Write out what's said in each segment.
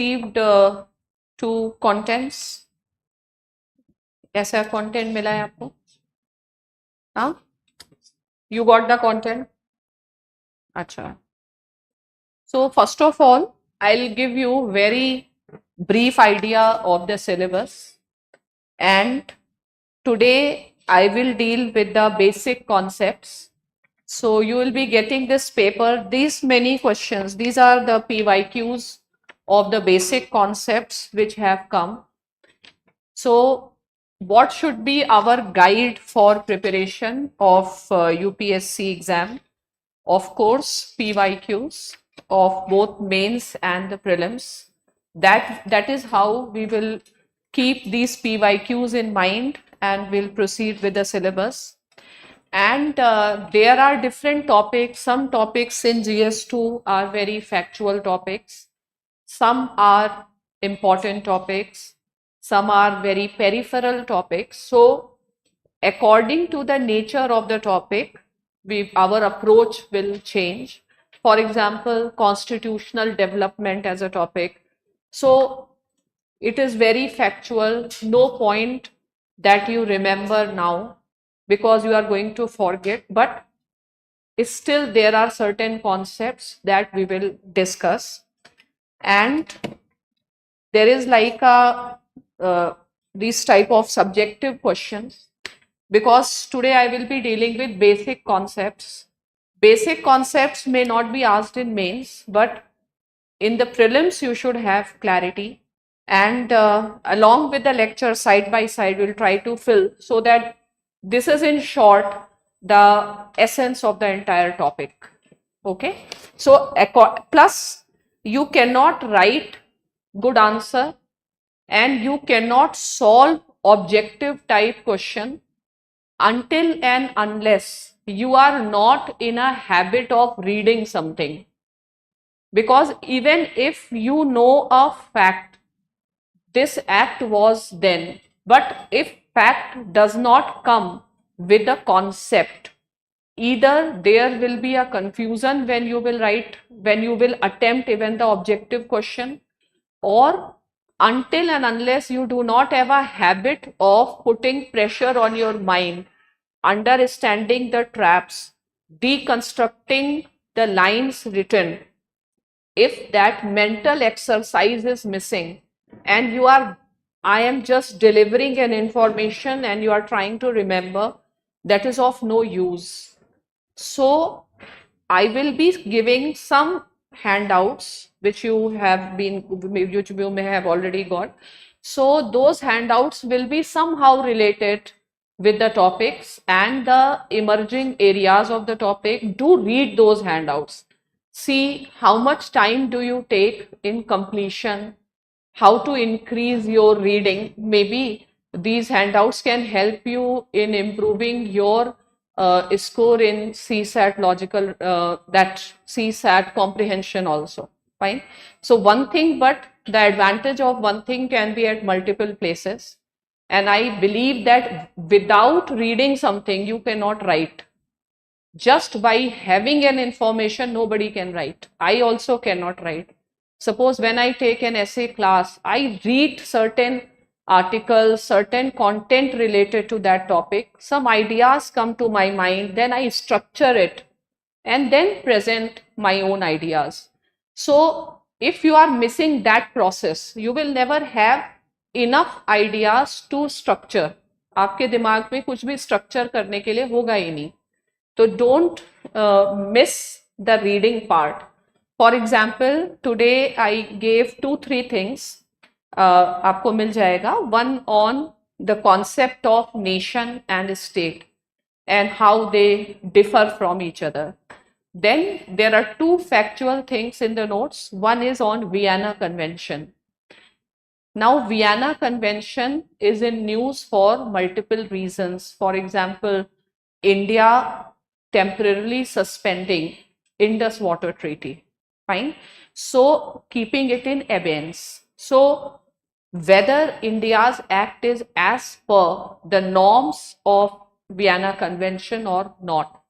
received two contents. ऐसा content मिला है आपको? हाँ? You got the content? अच्छा. So first of all, I'll give you very brief idea of the syllabus, and today I will deal with the basic concepts. So you will be getting this paper, these many questions, these are the PYQs of the basic concepts which have come. So what should be our guide for preparation of UPSC exam? Of course, PYQs of both mains and the prelims. That is how we will keep these PYQs in mind and will proceed with the syllabus. And there are different topics. Some topics in GS2 are very factual topics. Some are important topics. Some are very peripheral topics. So according to the nature of the topic, our approach will change. For example, constitutional development as a topic. So it is very factual, no point that you remember now because you are going to forget, but still there are certain concepts that we will discuss. And there is like these type of subjective questions, because today I will be dealing with basic concepts. Basic concepts may not be asked in mains, but in the prelims you should have clarity. And along with the lecture, side by side, we'll try to fill, so that this is in short the essence of the entire topic. Okay, so plus you cannot write good answer and you cannot solve objective type question until and unless you are not in a habit of reading something. Because even if you know a fact, this act was then, but if fact does not come with a concept, either there will be a confusion when you will write, when you will attempt even the objective question, or until and unless you do not have a habit of putting pressure on your mind, understanding the traps, deconstructing the lines written, if that mental exercise is missing and I am just delivering an information and you are trying to remember, that is of no use. So I will be giving some handouts which you may have already got. So those handouts will be somehow related with the topics and the emerging areas of the topic. Do read those handouts. See how much time do you take in completion, how to increase your reading. Maybe these handouts can help you in improving your score in CSAT logical, that CSAT comprehension also. Fine. So one thing, but the advantage of one thing can be at multiple places. And I believe that without reading something, you cannot write. Just by having an information, nobody can write. I also cannot write. Suppose when I take an essay class, I read certain articles, certain content related to that topic, some ideas come to my mind, then I structure it and then present my own ideas. So if you are missing that process, you will never have enough ideas to structure. आपके दिमाग में कुछ भी structure करने के लिए होगा ही नहीं. So don't miss the reading part. For example, today I gave 2-3 things. आपको मिल जाएगा. One on the concept of nation and state and how they differ from each other. Then there are 2 factual things in the notes. One is on Vienna Convention. Now, Vienna Convention is in news for multiple reasons. For example, India temporarily suspending Indus Water Treaty. Fine. So keeping it in abeyance. So whether India's act is as per the norms of Vienna Convention or not.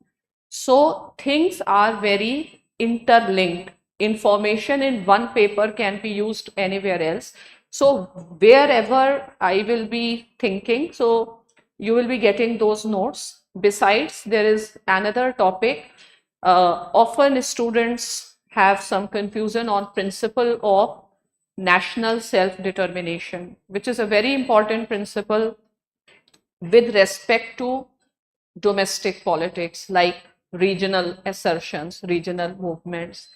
So things are very interlinked information in one paper can be used anywhere else. So wherever I will be thinking, so you will be getting those notes. Besides, there is another topic. Often students have some confusion on principle of national self-determination, which is a very important principle with respect to domestic politics, like regional assertions, regional movements.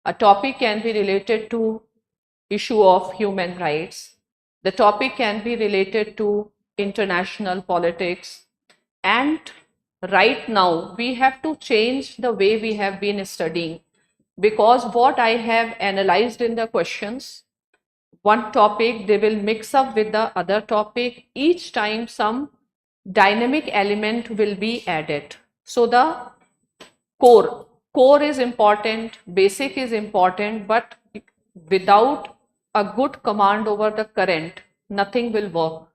A topic can be related to issue of human rights. The topic can be related to international politics. And right now, we have to change the way we have been studying, because what I have analyzed in the questions, one topic they will mix up with the other topic. Each time some dynamic element will be added. So the core is important, basic is important, but without a good command over the current, nothing will work.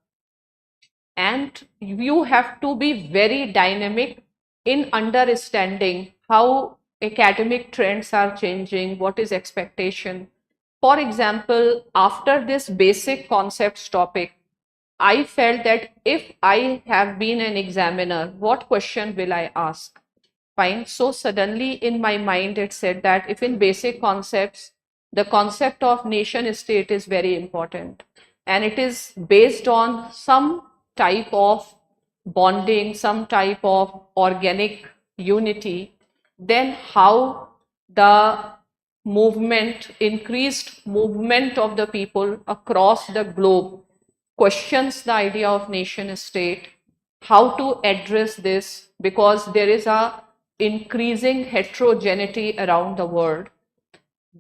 And you have to be very dynamic in understanding how academic trends are changing, what is expectation. For example, after this basic concepts topic, I felt that if I have been an examiner, what question will I ask? Fine. So suddenly in my mind, it said that if in basic concepts, the concept of nation state is very important, and it is based on some type of bonding, some type of organic unity, then how the movement, increased movement of the people across the globe questions the idea of nation state, how to address this, because there is a increasing heterogeneity around the world.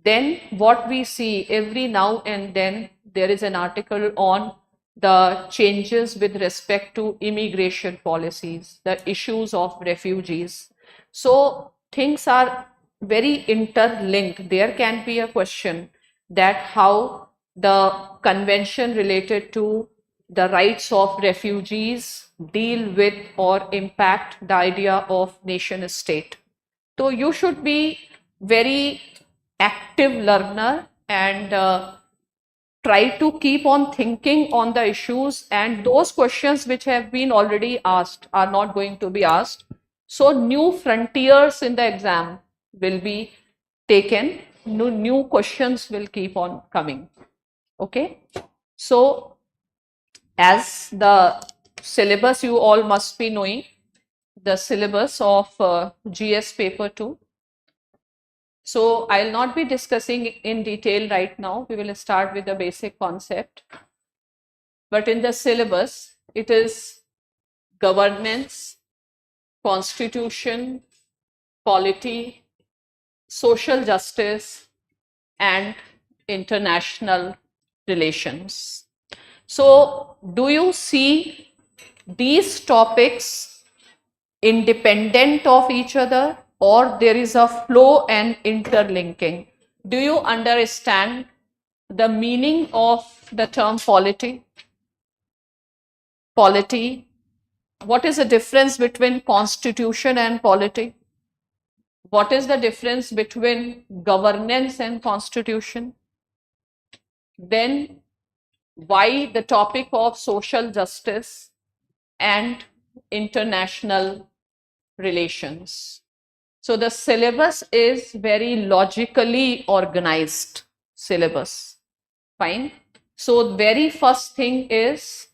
Then what we see every now and then, there is an article on the changes with respect to immigration policies, the issues of refugees. So things are very interlinked. There can be a question that how the convention related to the rights of refugees deal with or impact the idea of nation state. So you should be very active learner and try to keep on thinking on the issues, and those questions which have been already asked are not going to be asked. So new frontiers in the exam will be taken, new questions will keep on coming. Okay. So as the syllabus, you all must be knowing the syllabus of GS paper 2. So I'll not be discussing in detail right now. We will start with the basic concept. But in the syllabus, it is governance, constitution, polity, social justice, and international relations. So do you see these topics independent of each other, or there is a flow and interlinking? Do you understand the meaning of the term polity? Polity. What is the difference between constitution and polity? What is the difference between governance and constitution? Then why the topic of social justice and international relations? So the syllabus is very logically organized syllabus. Fine. So very first thing is,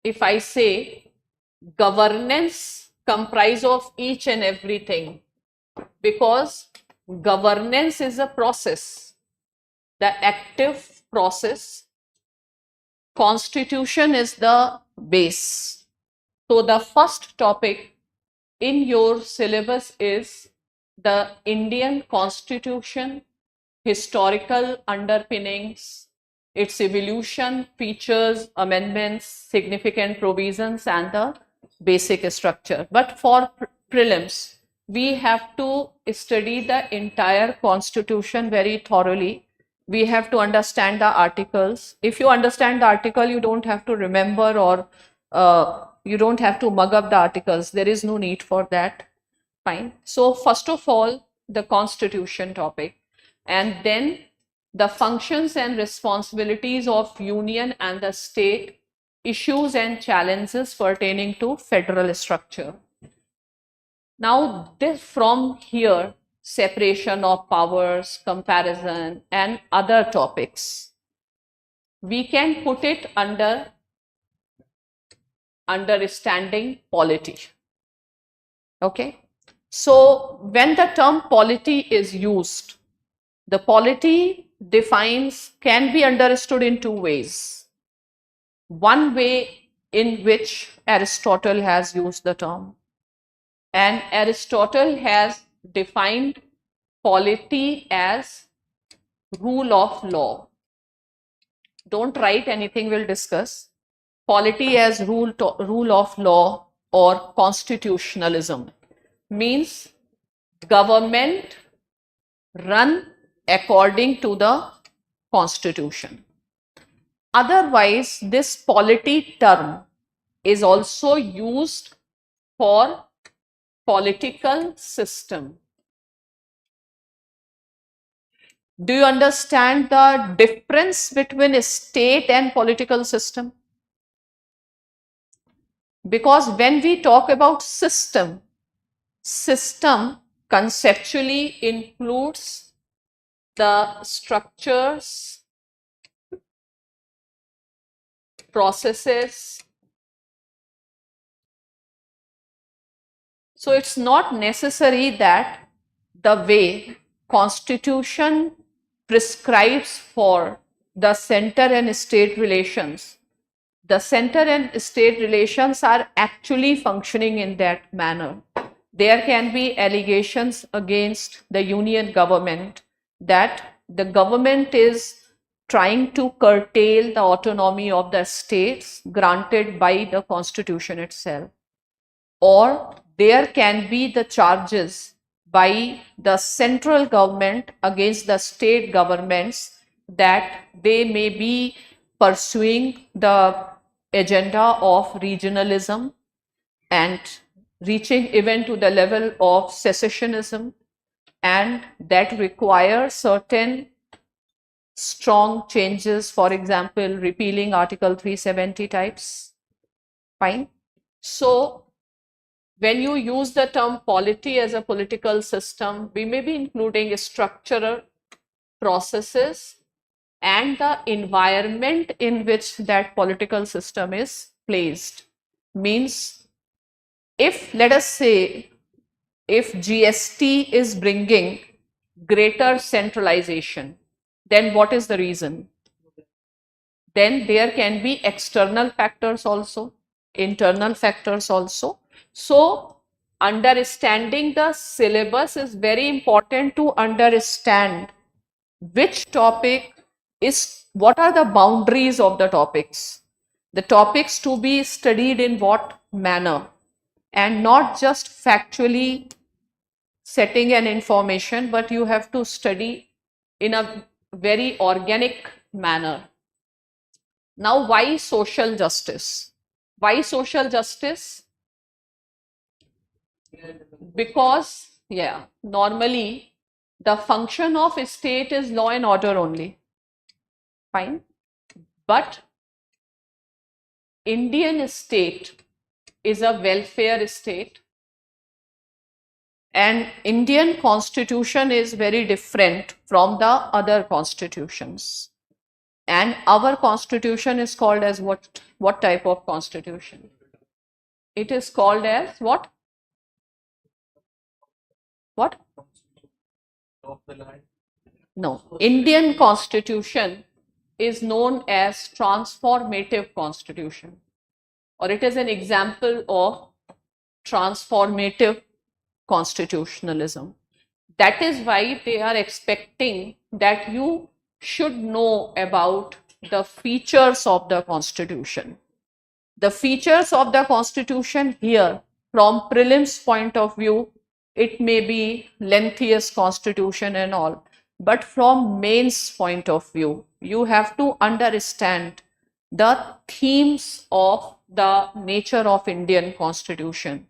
if I say governance comprise of each and everything, because governance is a process, the active process. Constitution is the base. So the first topic in your syllabus is the Indian Constitution, historical underpinnings, its evolution, features, amendments, significant provisions, and the basic structure. But for prelims, we have to study the entire Constitution very thoroughly. We have to understand the articles. If you understand the article, you don't have to remember, or you don't have to mug up the articles. There is no need for that. Fine. So first of all, the constitution topic, and then the functions and responsibilities of union and the state, issues and challenges pertaining to federal structure. Now, this from here, separation of powers, comparison, and other topics, we can put it under understanding polity. Okay. So when the term polity is used, the polity defines can be understood in two ways. One way in which Aristotle has used the term, and Aristotle has defined polity as rule of law. Don't write anything, we'll discuss. Polity as rule of law or constitutionalism means government run according to the constitution. Otherwise, this polity term is also used for political system. Do you understand the difference between a state and political system? Because when we talk about system, system conceptually includes the structures, processes. So it's not necessary that the way constitution prescribes for the center and state relations, the center and state relations are actually functioning in that manner. There can be allegations against the union government that the government is trying to curtail the autonomy of the states granted by the constitution itself. Or there can be the charges by the central government against the state governments that they may be pursuing the agenda of regionalism and reaching even to the level of secessionism, and that require certain strong changes, for example, repealing Article 370 types. Fine. So when you use the term polity as a political system, we may be including structural processes and the environment in which that political system is placed. Means, if let us say, if GST is bringing greater centralization, then what is the reason? Then there can be external factors also, internal factors also. So understanding the syllabus is very important to understand which topic is, what are the boundaries of the topics to be studied in what manner, and not just factually setting an information, but you have to study in a very organic manner. Now, why social justice? Why social justice? Because, yeah, normally the function of a state is law and order only. Fine. But Indian state is a welfare state, and Indian constitution is very different from the other constitutions. And our constitution is called as what type of constitution? It is called as what? What? No, Indian constitution is known as transformative constitution, or it is an example of transformative constitutionalism. That is why they are expecting that you should know about the features of the constitution. The features of the constitution here, from prelims point of view, it may be lengthiest constitution and all, but from mains point of view, you have to understand the themes of the nature of Indian constitution.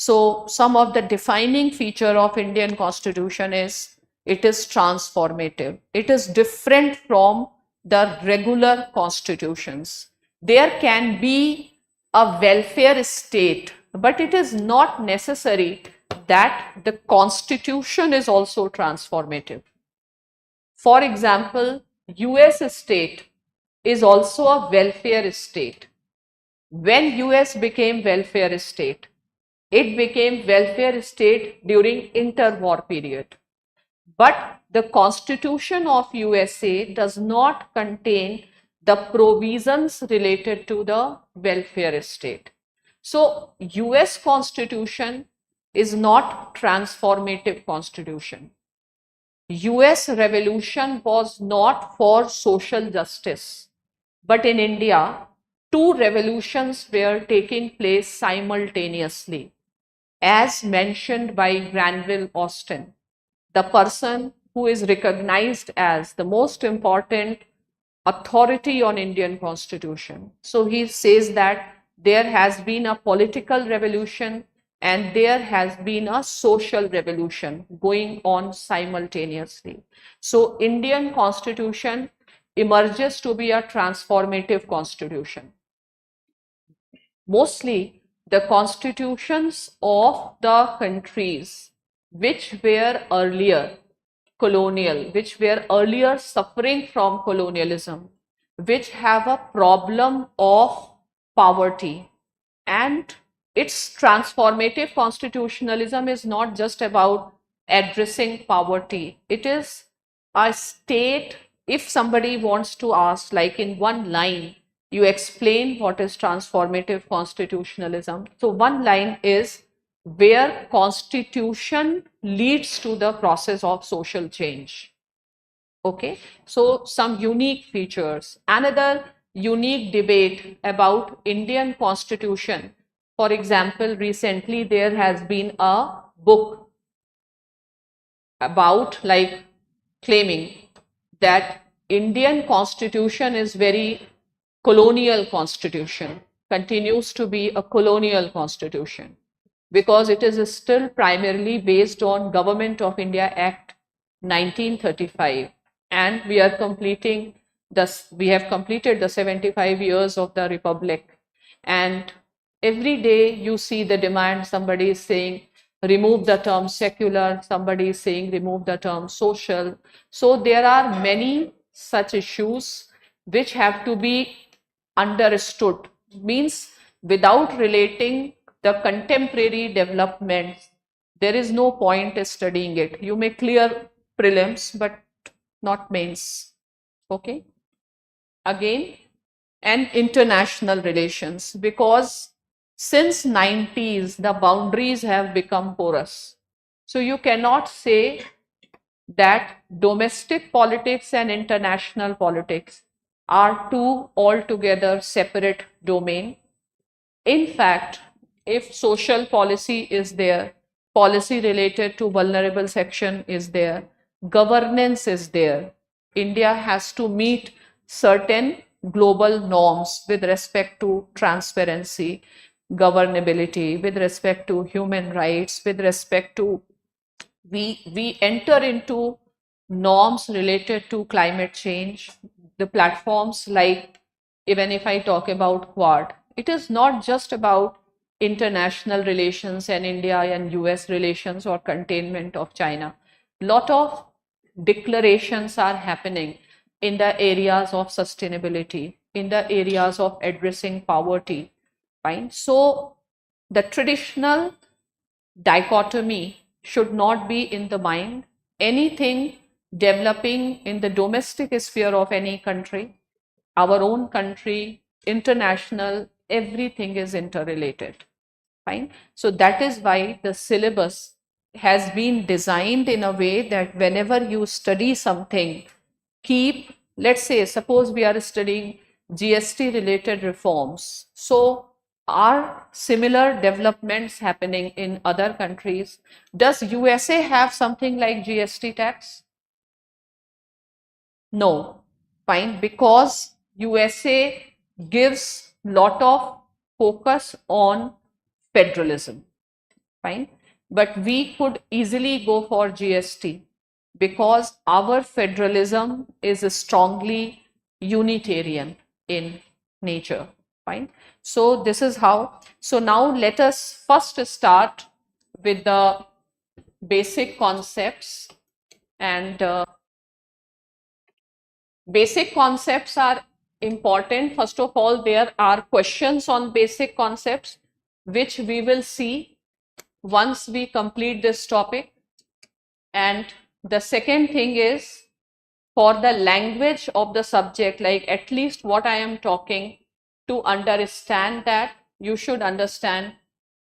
So some of the defining feature of Indian Constitution is it is transformative. It is different from the regular constitutions. There can be a welfare state, but it is not necessary that the constitution is also transformative. For example, US state is also a welfare state. When US became welfare state, it became welfare state during interwar period. But the Constitution of USA does not contain the provisions related to the welfare state. So US Constitution is not transformative constitution. US revolution was not for social justice, but in India, two revolutions were taking place simultaneously, as mentioned by Granville Austin, the person who is recognized as the most important authority on Indian constitution. So he says that there has been a political revolution and there has been a social revolution going on simultaneously. So Indian constitution emerges to be a transformative constitution. Mostly the constitutions of the countries which were earlier colonial, which were earlier suffering from colonialism, which have a problem of poverty. And its transformative constitutionalism is not just about addressing poverty, it is a state. If somebody wants to ask, like in one line, you explain what is transformative constitutionalism. So one line is where constitution leads to the process of social change. Okay, so some unique features. Another unique debate about Indian constitution. For example, recently there has been a book about like claiming that Indian constitution is very colonial constitution, continues to be a colonial constitution because it is still primarily based on Government of India Act 1935, and we have completed the 75 years of the republic, and every day you see the demand. Somebody is saying remove the term secular, somebody is saying remove the term social. So there are many such issues which have to be understood, means without relating the contemporary developments there is no point studying it. You may clear prelims but not mains. Okay, again, and international relations, because since 90s the boundaries have become porous. So you cannot say that domestic politics and international politics are two altogether separate domain. In fact, if social policy is there, policy related to vulnerable section is there, governance is there, India has to meet certain global norms with respect to transparency, governability, with respect to human rights, with respect to we enter into norms related to climate change. The platforms like, even if I talk about Quad, it is not just about international relations and India and US relations or containment of China. Lot of declarations are happening in the areas of sustainability, in the areas of addressing poverty. Fine. So the traditional dichotomy should not be in the mind. Anything developing in the domestic sphere of any country, our own country, international, everything is interrelated. Fine. So that is why the syllabus has been designed in a way that whenever you study something, keep, let's say, suppose we are studying GST related reforms. So are similar developments happening in other countries? Does USA have something like GST tax? No. Fine, because USA gives lot of focus on federalism. fine. But we could easily go for GST because our federalism is strongly unitarian in nature, fine. So this is how. So now let us first start with the basic concepts, and basic concepts are important. First of all, there are questions on basic concepts which we will see once we complete this topic. And the second thing is, for the language of the subject, like at least what I am talking, to understand that, you should understand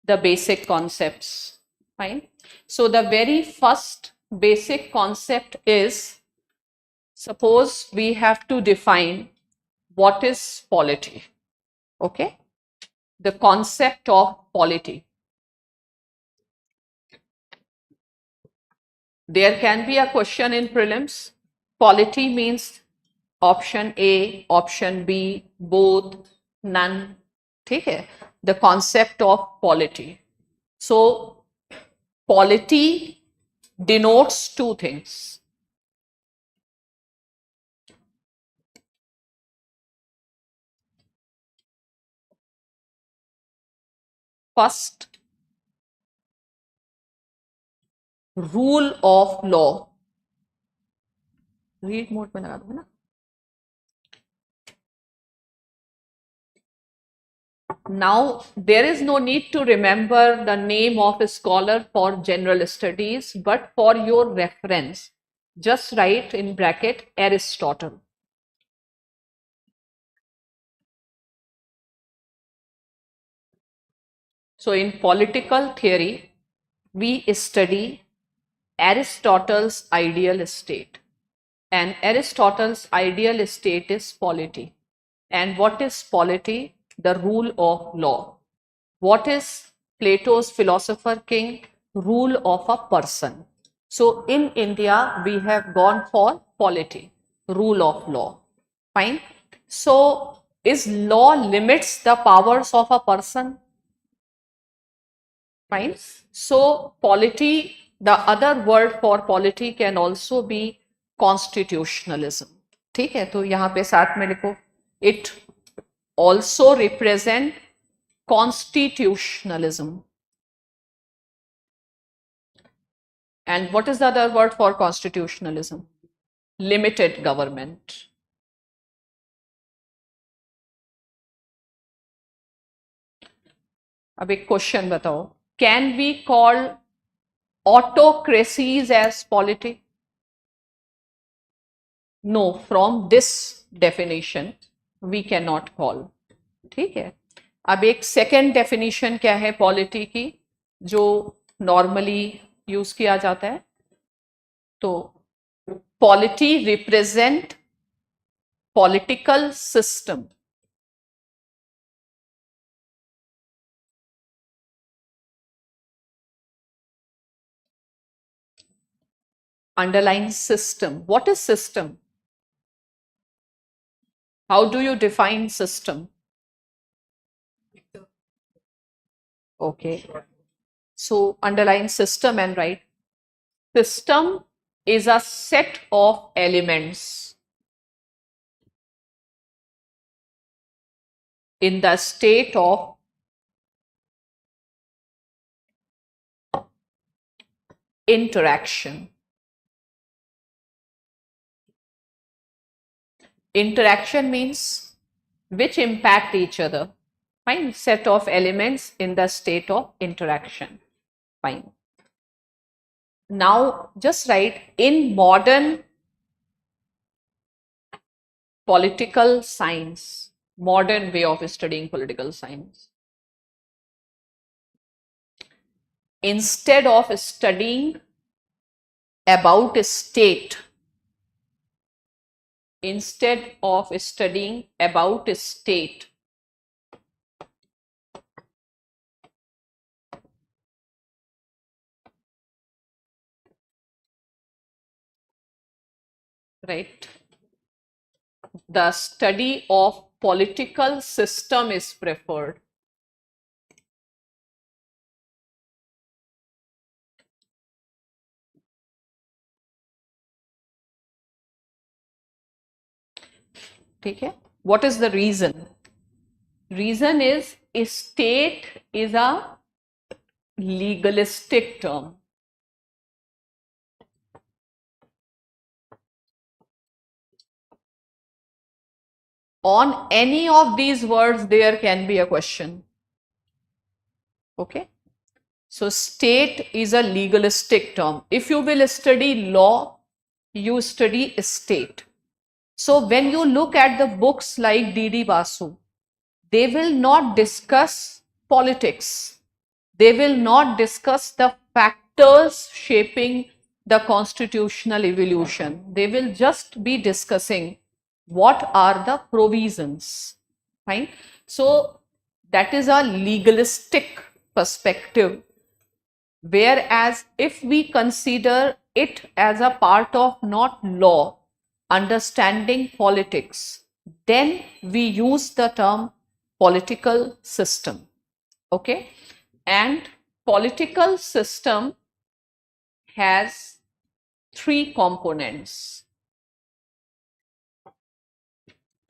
the basic concepts, fine. So the very first basic concept is, suppose we have to define what is polity, okay, the concept of polity. There can be a question in prelims. Polity means option A, option B, both, none. ठीक है? The concept of polity. So polity denotes two things. First, rule of law. Read mode में लगा दो ना. Now, there is no need to remember the name of a scholar for general studies, but for your reference, just write in bracket Aristotle. So, in political theory, we study Aristotle's ideal state. And Aristotle's ideal state is polity. And what is polity? The rule of law. What is Plato's philosopher king? Rule of a person. So in India, we have gone for polity, rule of law. Fine. So is law limits the powers of a person? Fine. So polity, the other word for polity can also be constitutionalism. ठीक है, तो यहाँ पे साथ में लिखो, it also represent constitutionalism. And what is the other word for constitutionalism? Limited government. अब एक क्वेश्चन बताओ, can we call autocracies as polity? No, from this definition we cannot call. ठीक है. अब एक सेकेंड डेफिनेशन क्या है पॉलिटी की, जो नॉर्मली यूज किया जाता है, तो polity represent political system. Underline system. What is system? How do you define system? Okay. So underline system and write, system is a set of elements in the state of interaction. Interaction means which impact each other. Fine. Set of elements in the state of interaction. Fine. Now just write, in modern political science, modern way of studying political science, instead of studying about a state, instead of studying about a state, right, the study of political system is preferred. ठीक है. What is the reason? Reason is state is a legalistic term. On any of these words there can be a question. Okay. So state is a legalistic term. If you will study law, you study state. So when you look at the books like D.D. Basu, they will not discuss politics. They will not discuss the factors shaping the constitutional evolution. They will just be discussing what are the provisions. Fine. So that is a legalistic perspective. Whereas if we consider it as a part of not law, understanding politics, then we use the term political system. Okay. And political system has three components.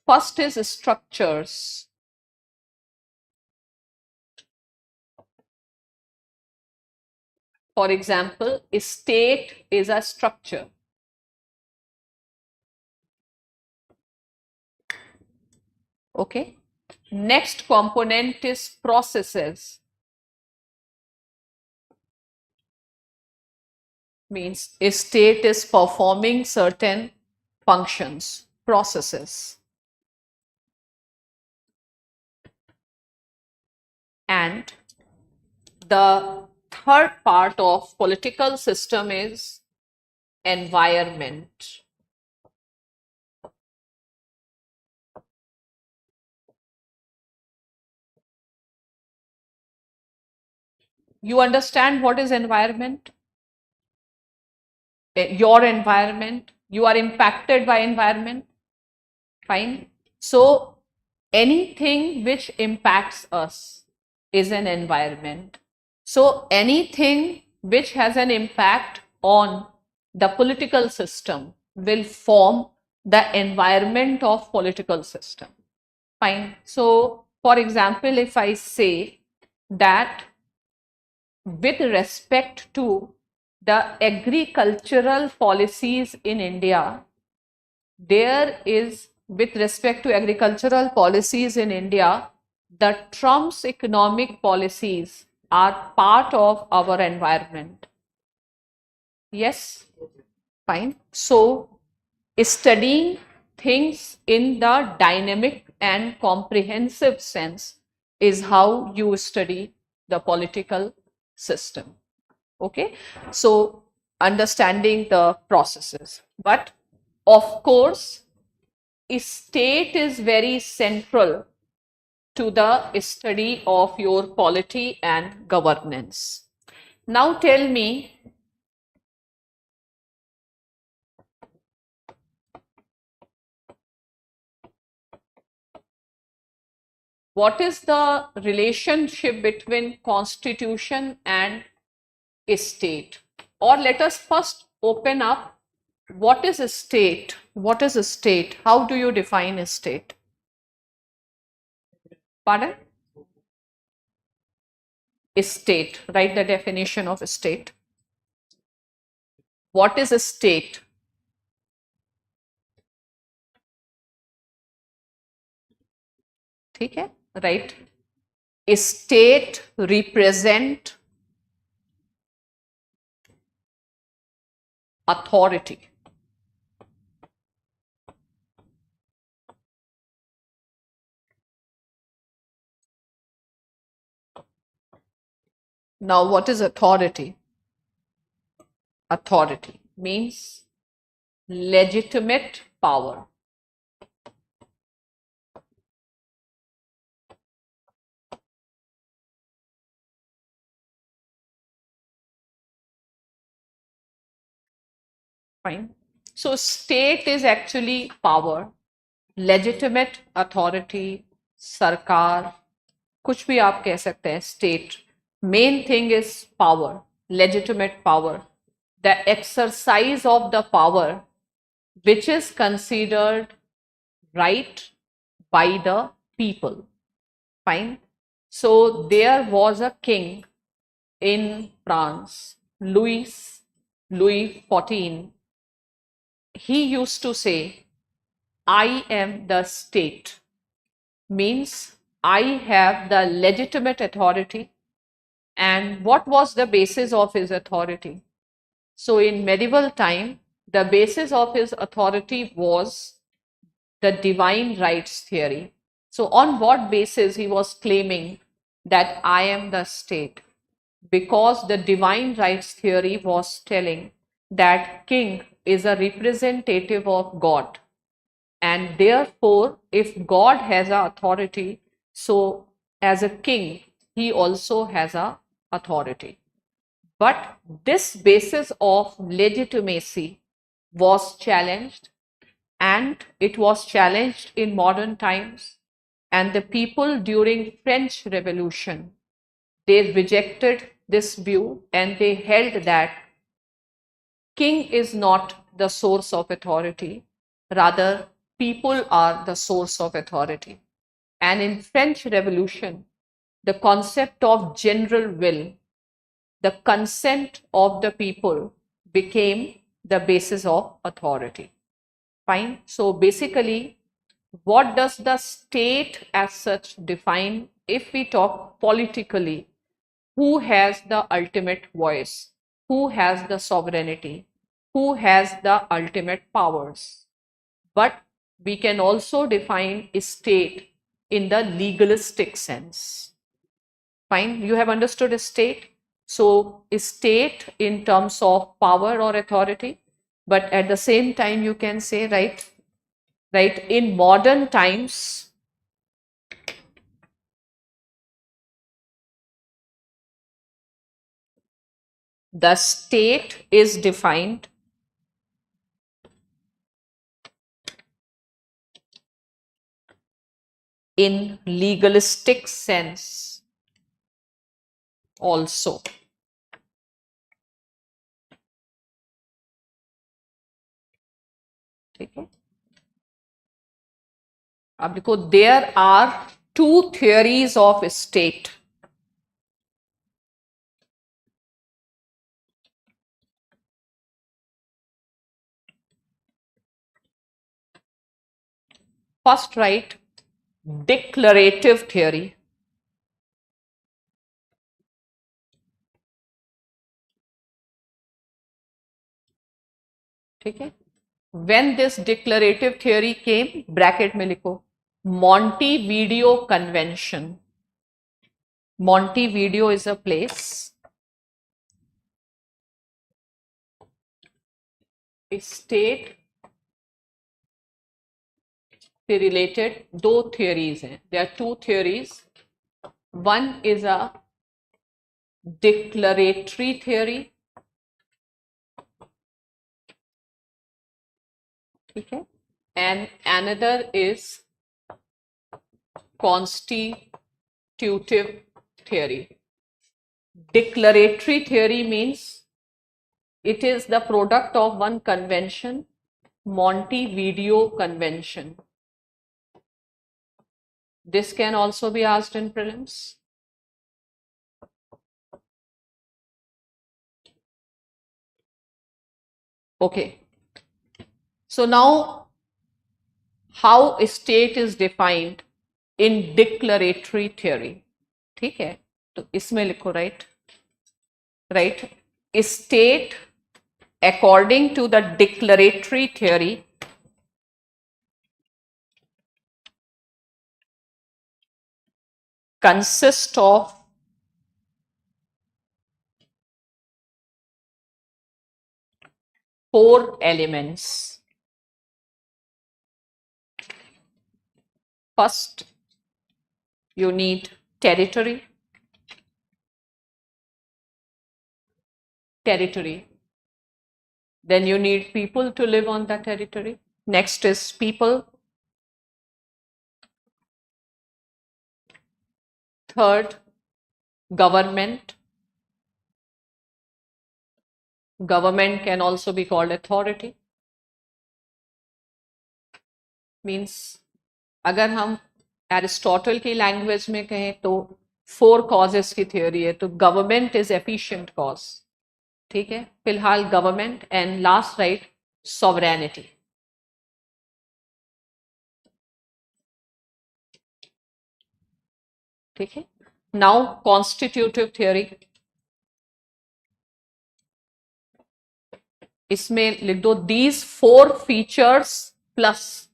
First is structures. For example, a state is a structure. Okay. Next component is processes. Means a state is performing certain functions, processes. And the third part of political system is environment. You understand what is environment? Your environment, you are impacted by environment. Fine. So anything which impacts us is an environment. So anything which has an impact on the political system will form the environment of political system. Fine. So for example, if I say that with respect to the agricultural policies in India, there is, with respect to agricultural policies in India, the Trump's economic policies are part of our environment. Yes? Fine. So, studying things in the dynamic and comprehensive sense is how you study the political system. Okay. So, understanding the processes. But of course, state is very central to the study of your polity and governance. Now tell me, what is the relationship between constitution and state? Or let us first open up, what is a state? What is a state? How do you define a state? Pardon? A state. Write the definition of a state. What is a state? ठीक है? Right? A state represent authority. Now, what is authority? Authority means legitimate power. Fine. So, state is actually power, legitimate authority, sarkar, कुछ भी आप कह सकते हैं, state. Main thing is power, legitimate power, the exercise of the power which is considered right by the people. Fine. So there was a king in France, Louis XIV. He used to say, I am the state, means I have the legitimate authority. And what was the basis of his authority? So in medieval time, the basis of his authority was the divine rights theory. So on what basis he was claiming that I am the state? Because the divine rights theory was telling that king is a representative of God, and therefore if God has a authority, so as a king he also has a authority. But this basis of legitimacy was challenged, and it was challenged in modern times. And the people during French Revolution, they rejected this view and they held that king is not the source of authority, rather people are the source of authority. And in French Revolution, the concept of general will, the consent of the people, became the basis of authority. Fine. So basically, what does the state as such define? If we talk politically, who has the ultimate voice? Who has the sovereignty? Who has the ultimate powers? But we can also define a state in the legalistic sense. Fine, you have understood a state. So a state in terms of power or authority, but at the same time you can say, right, in modern times, the state is defined in legalistic sense also. Okay. अब देखो, there are two theories of state. First, right, declarative theory. ठीक है. When this declarative theory came, bracket में लिखो, Montevideo Convention. Montevideo is a place. A state से related दो theories हैं. There are two theories. One is a declaratory theory. ठीक है. And another is constitutive theory. Declaratory theory means it is the product of one convention, Montevideo Convention. This can also be asked in prelims. Okay. So now, how a state is defined in declaratory theory. ठीक है, तो इसमें लिखो, right, a state according to the declaratory theory consists of four elements. First, you need territory. Then you need people to live on that territory. Next is people. Third, government. Government can also be called authority. Means अगर हम Aristotle की language में कहें तो 4 causes की theory है, तो government is efficient cause, ठीक है, फिलहाल government, and last right sovereignty. ठीक है, नाउ कॉन्स्टिट्यूटिव थ्योरी, इसमें लिख दो these 4 features plus,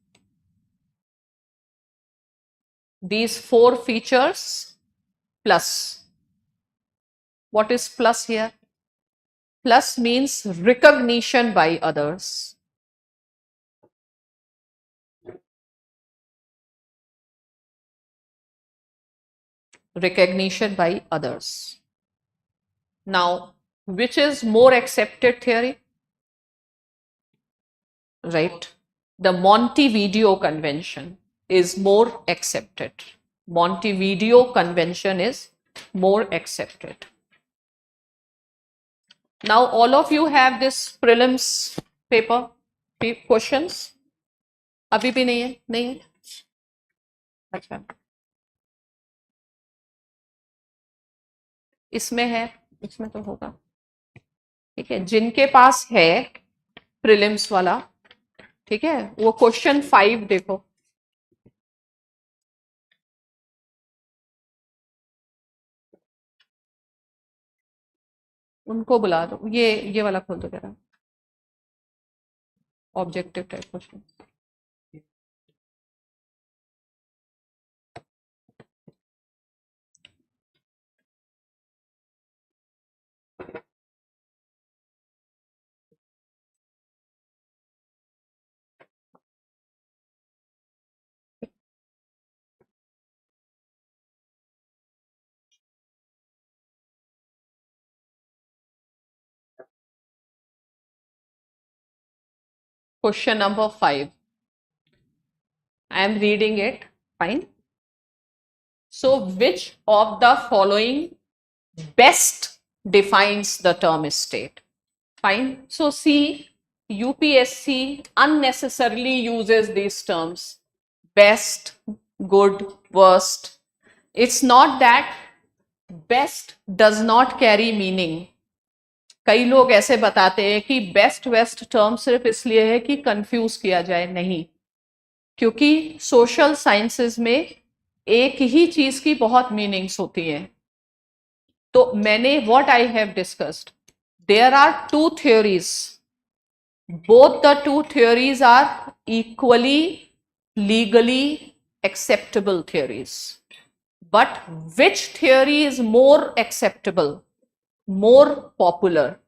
these 4 features plus. What is plus here? Plus means recognition by others. Recognition by others. Now, which is more accepted theory? Right. The Montevideo Convention is more accepted. Montevideo Convention is more accepted. Now, all of you have this prelims paper questions. अभी भी नहीं है? नहीं है? अच्छा, इसमें है, इसमें तो होगा। ठीक है, जिनके पास है प्रीलिम्स वाला, ठीक है, वो क्वेश्चन 5 देखो। उनको बुला दो, ये वाला खोल दो जरा, objective type question. Question number 5. I am reading it. Fine. So, which of the following best defines the term state? Fine. So, see, UPSC unnecessarily uses these terms: best, good, worst. It's not that best does not carry meaning. कई लोग ऐसे बताते हैं कि best waste term सिर्फ इसलिए है कि कंफ्यूज किया जाए, नहीं, क्योंकि सोशल साइंसेस में एक ही चीज की बहुत मीनिंग्स होती हैं। तो मैंने what I have discussed, there are 2 theories, both the 2 theories are equally legally acceptable theories, but which theory is more acceptable, more popular?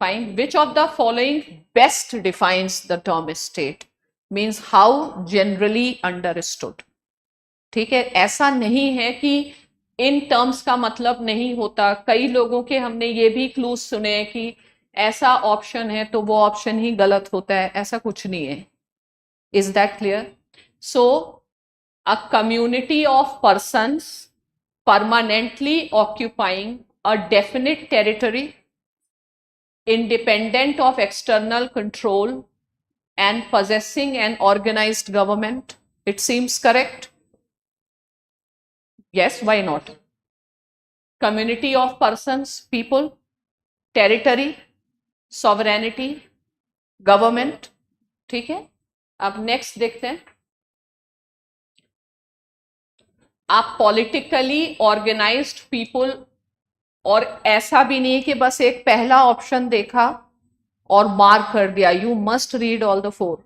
Find which of the following best defines the term state, means how generally understood. ठीक है, ऐसा नहीं है कि in terms का मतलब नहीं होता। कई लोगों के हमने ये भी क्लूज सुने हैं कि ऐसा ऑप्शन है तो वो ऑप्शन ही गलत होता है, ऐसा कुछ नहीं है। Is that clear? So a community of persons permanently occupying a definite territory independent of external control and possessing an organized government. It seems correct? Yes, why not? Community of persons, people, territory, sovereignty, government. ठीक है, अब next देखते हैं। आप politically organised people, और ऐसा भी नहीं कि बस एक पहला ऑप्शन देखा और मार्क कर दिया, you must read all the 4।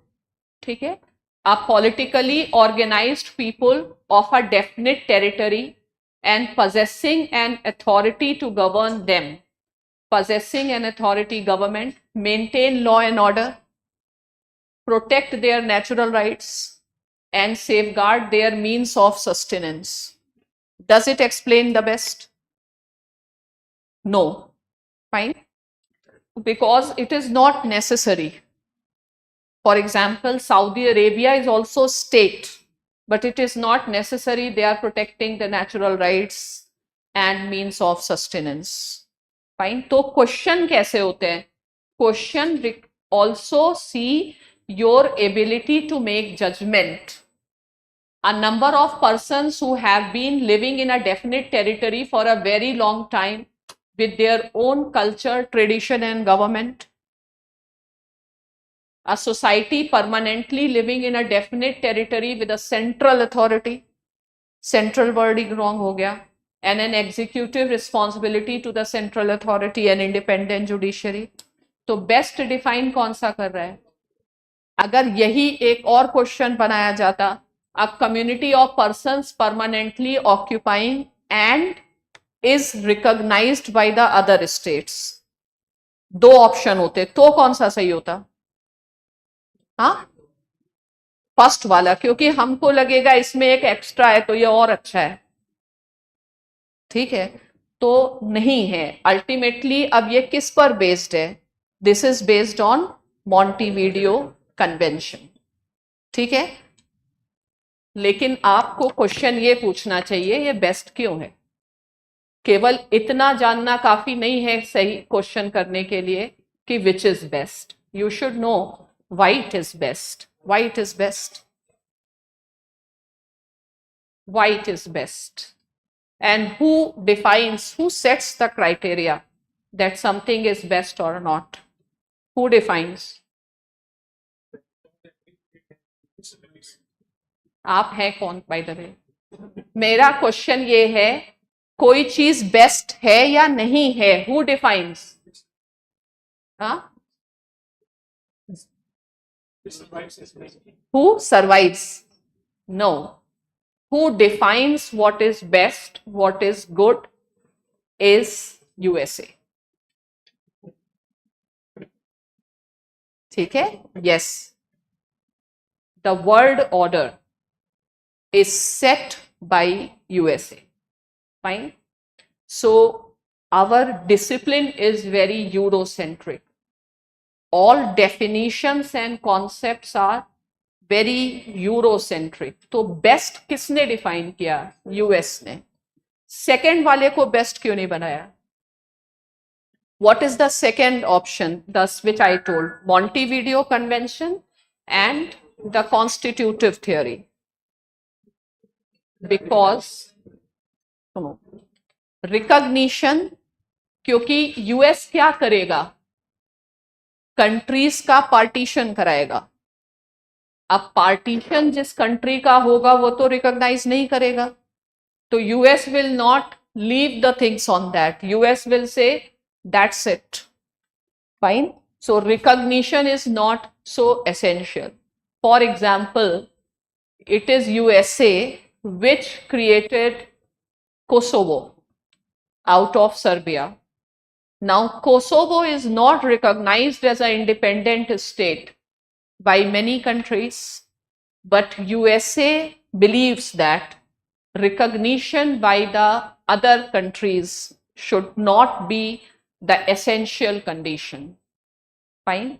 ठीक है, आप politically organised people of a definite territory and possessing an authority to govern them, possessing an authority government, maintain law and order, protect their natural rights, and safeguard their means of sustenance. Does it explain the best? No. Fine. Because it is not necessary. For example, Saudi Arabia is also state, but it is not necessary they are protecting the natural rights and means of sustenance. Fine. तो question कैसे होते हैं? Question also see your ability to make judgment. a number of persons who have been living in a definite territory for a very long time with their own culture, tradition, and government. A society permanently living in a definite territory with a central authority. Central wording wrong हो गया. And an executive responsibility to the central authority and independent judiciary. तो best define कौन सा कर रहा है? अगर यही एक और क्वेश्चन बनाया जाता, a community of persons permanently occupying and is recognized by the other states, दो ऑप्शन होते तो कौन सा सही होता? हाँ, फर्स्ट वाला, क्योंकि हमको लगेगा इसमें एक एक्स्ट्रा है तो ये और अच्छा है. ठीक है, तो नहीं है. अल्टीमेटली अब ये किस पर बेस्ड है? This is based on Montevideo convention. ठीक है, लेकिन आपको क्वेश्चन ये पूछना चाहिए ये बेस्ट क्यों है. केवल इतना जानना काफी नहीं है सही क्वेश्चन करने के लिए कि विच is best. You should know why it is best, why it is best, why it is best, and who defines, who sets the criteria that something is best or not? Who defines? आप हैं कौन by the way? मेरा question ये है, कोई चीज best है या नहीं है? Who defines? Who survives? No. Who defines what is best, what is good, is USA. ठीक है? Yes. The world order is set by USA. Fine. So our discipline is very Eurocentric. All definitions and concepts are very Eurocentric. तो best किसने define किया? US ने. Second वाले को best क्यों नहीं बनाया? What is the second option? Thus which I told, Montevideo convention and the constitutive theory. Because recognition, क्योंकि यूएस क्या करेगा? कंट्रीज का पार्टीशन कराएगा. अब पार्टीशन जिस कंट्री का होगा वो तो रिकॉग्नाइज नहीं करेगा, तो US will not leave the things on that. US will say that's it. Fine. So recognition is not so essential. For example, it is USA which created Kosovo out of Serbia. Now Kosovo is not recognized as an independent state by many countries, but USA believes that recognition by the other countries should not be the essential condition. Fine.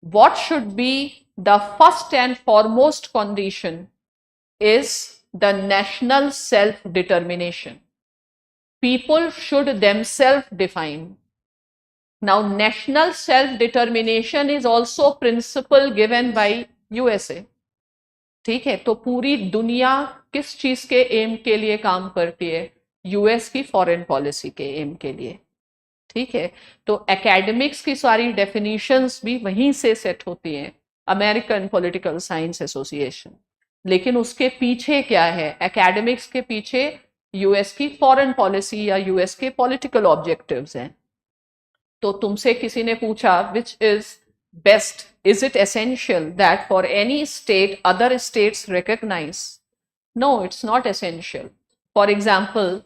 What should be the first and foremost condition is the national self-determination. People should themselves define. Now, national self-determination is also principle given by USA. ठीक है, तो पूरी दुनिया किस चीज के M के लिए काम करती है? यूएस की फॉरेन पॉलिसी के एम के लिए. ठीक है, तो एकेडमिक्स की सारी डेफिनेशंस भी वहीं से सेट होती हैं, अमेरिकन पॉलिटिकल साइंस एसोसिएशन. लेकिन उसके पीछे क्या है? एकेडमिक्स के पीछे यूएस की फॉरेन पॉलिसी या यूएस के पॉलिटिकल ऑब्जेक्टिव्स हैं. तो तुमसे किसी ने पूछा which is best, is it essential that for any state other states recognise? No, it's not essential. For example,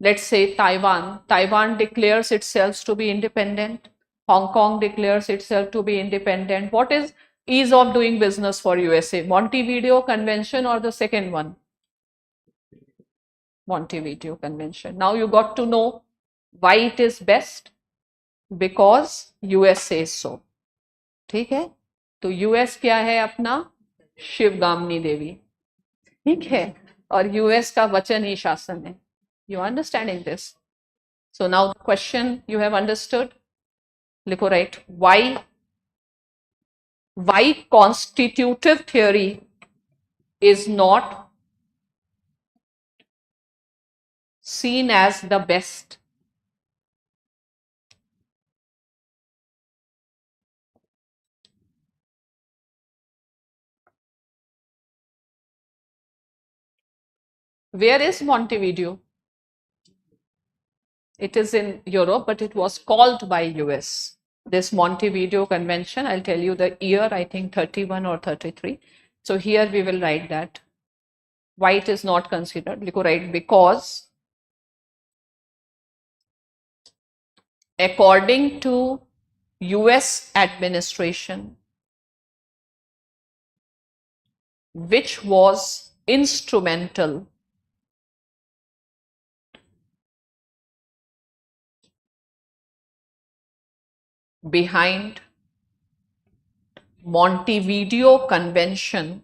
let's say Taiwan declares itself to be independent. Hong Kong declares itself to be independent. What is ease of doing business for USA? Montevideo Convention or the second one? Montevideo Convention. Now you got to know why it is best. Because US says so. ठीक है, तो US क्या है अपना? शिवगामिनी देवी. ठीक है, और US का वचन ही शासन है. You are understanding this? So now the question you have understood. लिखो right. Why constitutive theory is not seen as the best? Where is Montevideo? It is in Europe, but it was called by US. This Montevideo Convention, I'll tell you the year, I think 31 or 33. So here we will write that. Why it is not considered? Because according to US administration, which was instrumental behind Montevideo Convention,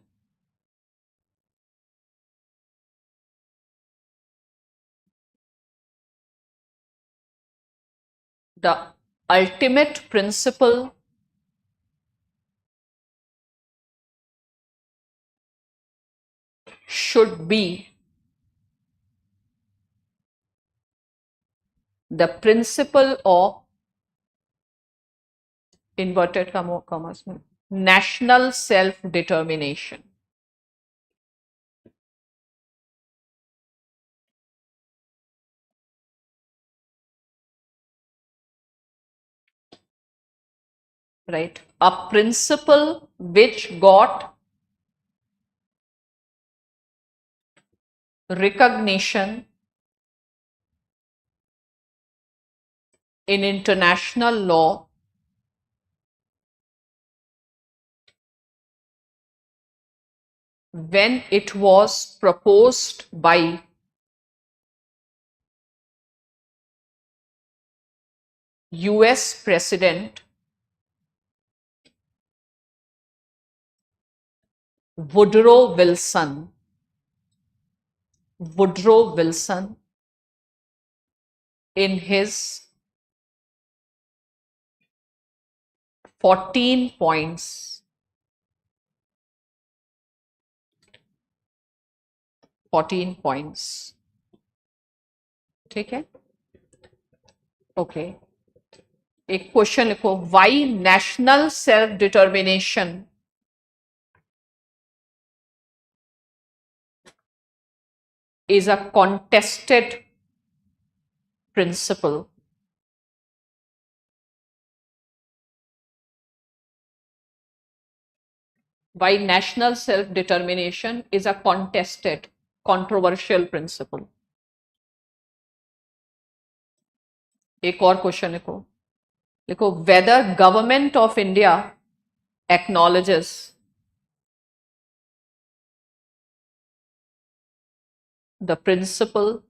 the ultimate principle should be the principle of inverted commas national self-determination. Right? A principle which got recognition in international law when it was proposed by US President Woodrow Wilson. Woodrow Wilson in his 14 points. 14 points. ठीक है? Okay. एक question लिखो, why national self-determination is a contested principle? Why national self-determination is a contested, controversial principle? एक और question लिखो whether government of India acknowledges the principle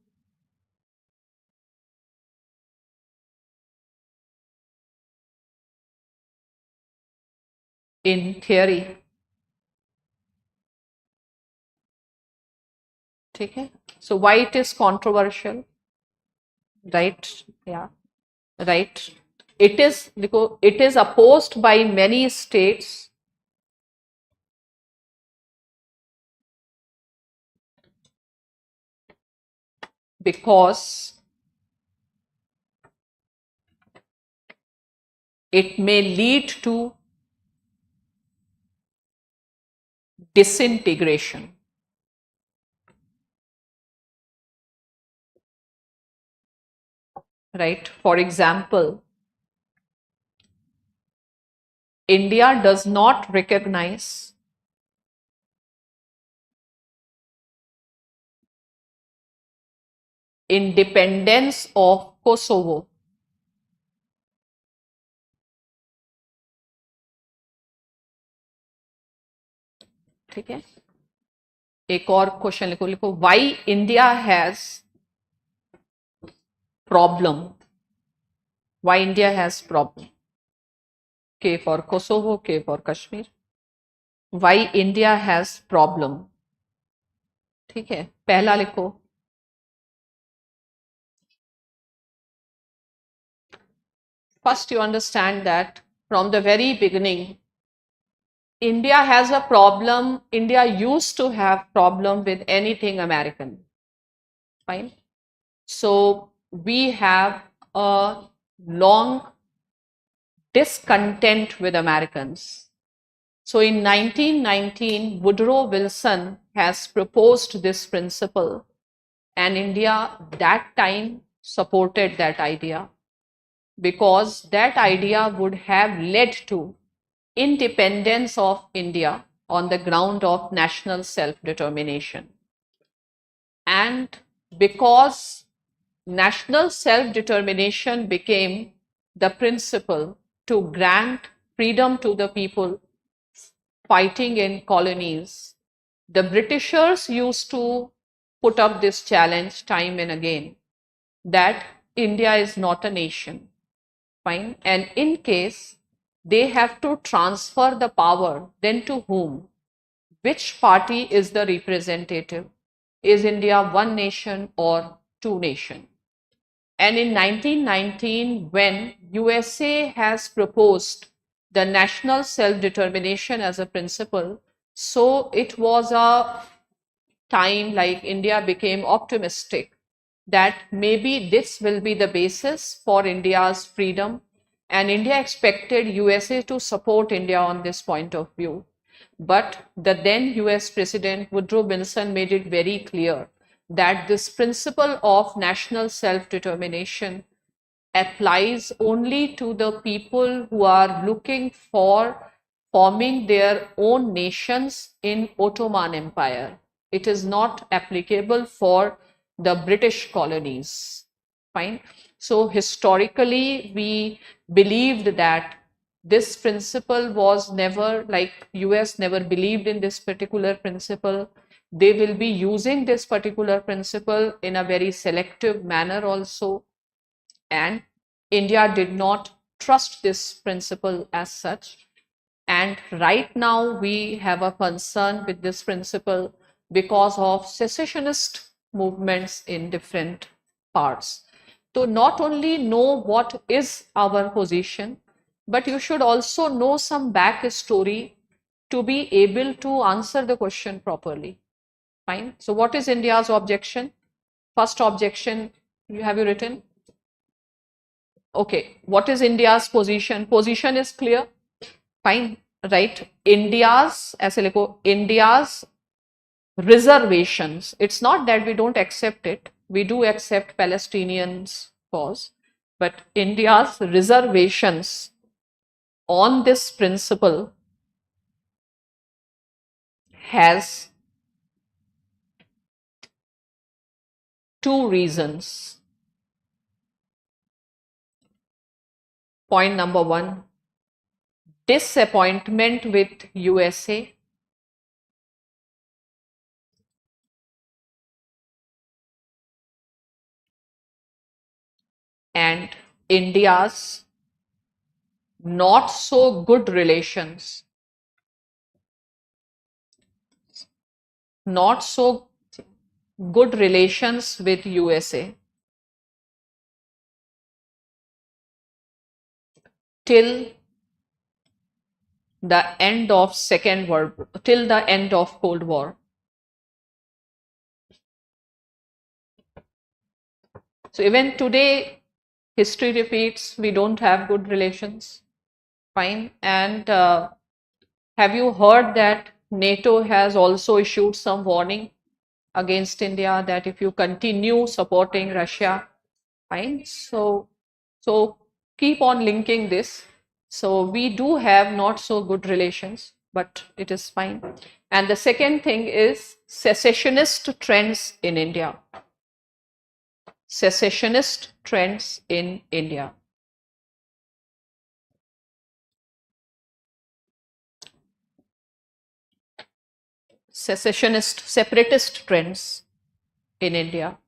in theory. ठीक है? So why it is controversial? Right? Yeah. Right. It is opposed by many states because it may lead to disintegration. Right? For example, India does not recognize independence of Kosovo. ठीक है? एक और question लिखो why India has problem. Why India has problem? K for Kosovo, K for Kashmir. Why India has problem? ठीक है? पहला लिखो, first you understand that from the very beginning India has a problem. India used to have problem with anything American. Fine. So we have a long discontent with Americans. So in 1919, Woodrow Wilson has proposed this principle, and India that time supported that idea because that idea would have led to independence of India on the ground of national self-determination. And because national self-determination became the principle to grant freedom to the people fighting in colonies, the Britishers used to put up this challenge time and again that India is not a nation. Fine. And in case they have to transfer the power, then to whom? Which party is the representative? Is India one nation or two nation? And in 1919, when USA has proposed the national self-determination as a principle, so it was a time like India became optimistic that maybe this will be the basis for India's freedom. And India expected USA to support India on this point of view. But the then US President Woodrow Wilson made it very clear that this principle of national self determination applies only to the people who are looking for forming their own nations in Ottoman Empire. It is not applicable for the British colonies. Fine. So historically, we believed that this principle was never, like US never believed in this particular principle. They will be using this particular principle in a very selective manner also, and India did not trust this principle as such. And right now we have a concern with this principle because of secessionist movements in different parts. So not only know what is our position, but you should also know some backstory to be able to answer the question properly. Fine. So what is India's objection? First objection, you have you written? Okay, what is India's position? Position is clear. Fine, right? India's reservations. It's not that we don't accept it. We do accept Palestinians' cause, but India's reservations on this principle has two reasons. Point number one, disappointment with USA. And India's not so good relations, not so good relations with USA till the end of till the end of Cold War. So even today, history repeats, we don't have good relations. Fine. And have you heard that NATO has also issued some warning against India that if you continue supporting Russia, fine. So keep on linking this. So we do have not so good relations, but it is fine. And the second thing is secessionist trends in India. Secessionist trends in India. Secessionist, separatist trends in India.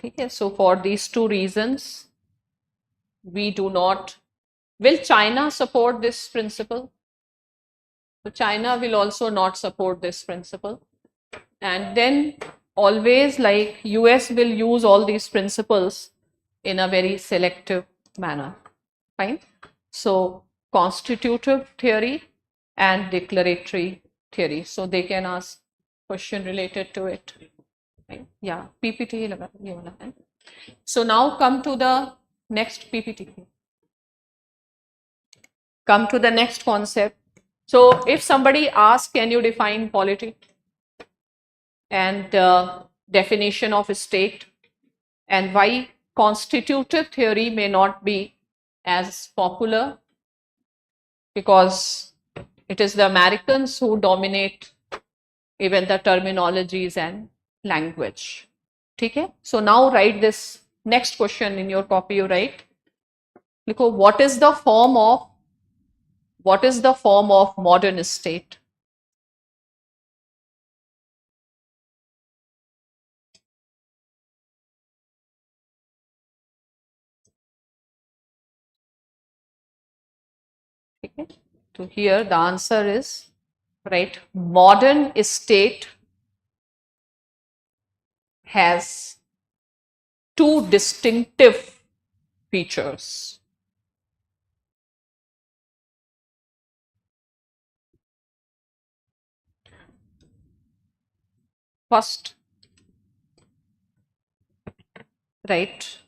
Okay, so for these two reasons, we do not. Will China support this principle? So China will also not support this principle. And then always, like, US will use all these principles in a very selective manner. Fine. So constitutive theory and declaratory theory, so they can ask question related to it. Right? Yeah, PPT ही लगा ये वाला है. So now come to the next PPT. Come to the next concept. So if somebody asks, can you define polity and definition of state, and why constitutive theory may not be as popular, because it is the Americans who dominate even the terminologies and language. Okay? So now write this next question in your copy. You write, देखो, what is the form of modern state? Okay? So here the answer is, right, modern state has two distinctive features. First, right,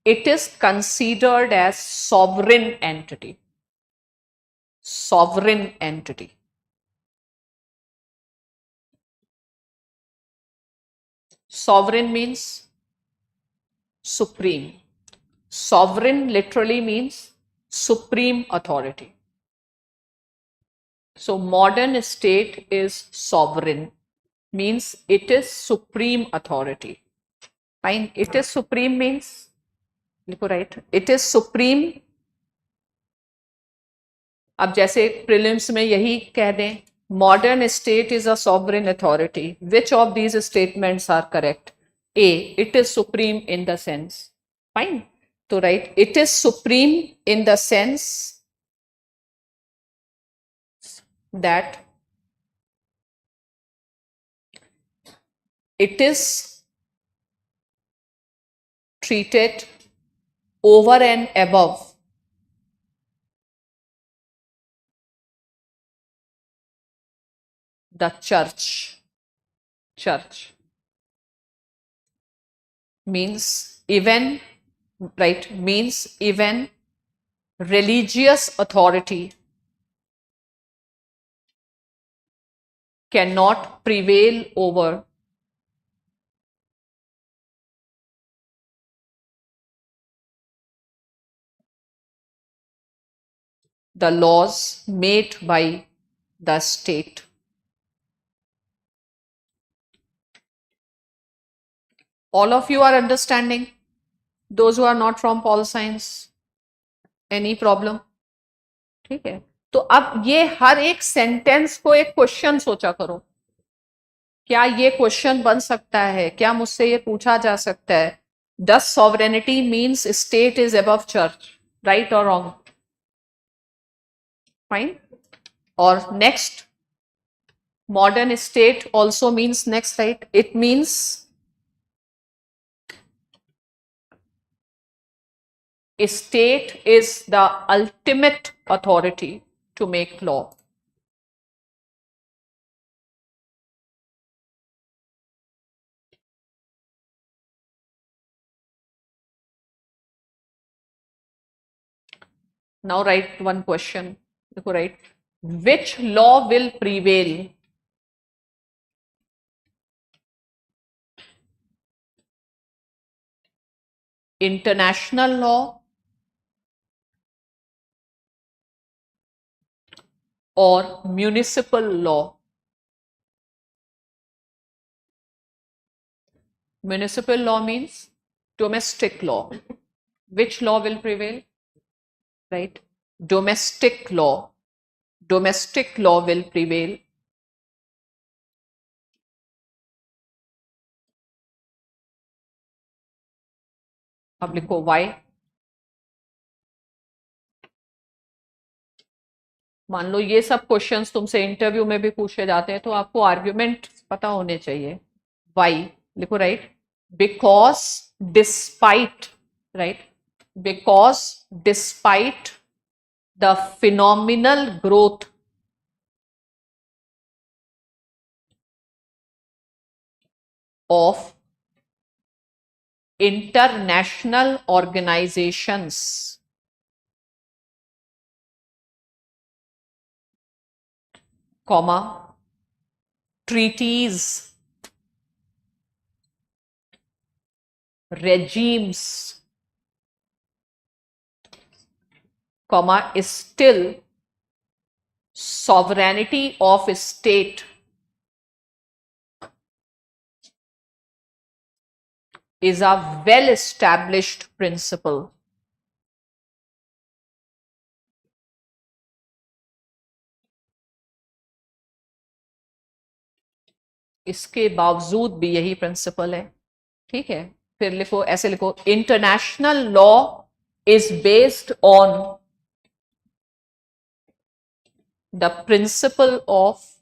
it is considered as sovereign entity. Sovereign entity. Sovereign means supreme. Sovereign literally means supreme authority. So modern state is sovereign, means it is supreme authority. Fine. It is supreme means, right, it is supreme. अब जैसे prelims में यही कह दें, modern state is a sovereign authority. Which of these statements are correct? A, it is supreme in the sense. Fine. So right, it is supreme in the sense that it is treated over and above the church. Church means even, right, means even religious authority cannot prevail over the laws made by the state. All of you are understanding? Those who are not from pol science, any problem? ठीक है, तो अब ये हर एक sentence को एक question सोचा करो. क्या ये क्वेश्चन बन सकता है? क्या मुझसे ये पूछा जा सकता है? Does sovereignty means state is above church? Right or wrong? Fine. Or next, modern state also means next, right? It means a state is the ultimate authority to make law. Now write one question. Right? Which law will prevail? International law or municipal law? Municipal law means domestic law. Which law will prevail? Right? Domestic law. Domestic law will prevail. अब लिखो why. मान लो ये सब questions तुमसे interview में भी पूछे जाते हैं, तो आपको आर्ग्यूमेंट पता होने चाहिए. Why? लिखो, right, because despite, right, because despite the phenomenal growth of international organizations, comma, treaties, regimes, comma, is still sovereignty of a state is a well established principle. इसके बावजूद भी यही प्रिंसिपल है, ठीक है। फिर लिखो, ऐसे लिखो, international law is based on the principle of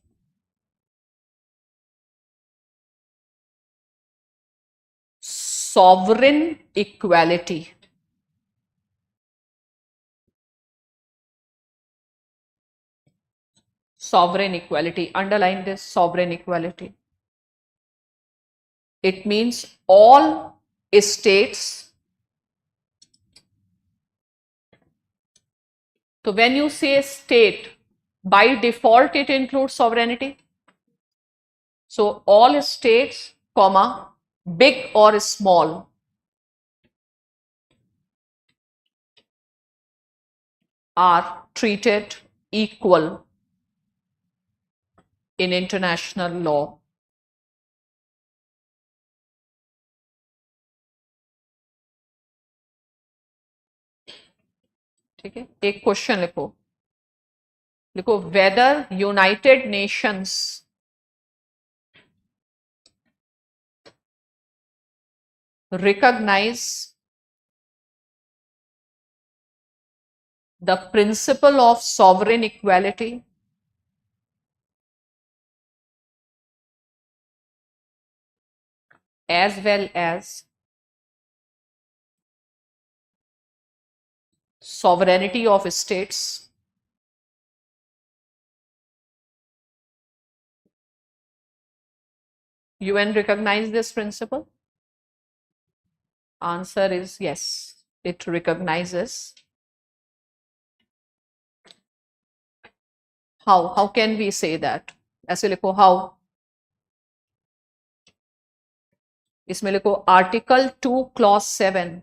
sovereign equality. Sovereign equality. Underline this, sovereign equality. It means all states. So when you say state, by default it includes sovereignty. So all states, comma, big or small, are treated equal in international law. ठीक है, एक question लिखो, लिखो whether United Nations recognize the principle of sovereign equality as well as sovereignty of states. UN recognize this principle? Answer is yes, it recognizes. How can we say that? ऐसे लिखो how. इसमें लिखो article 2 clause 7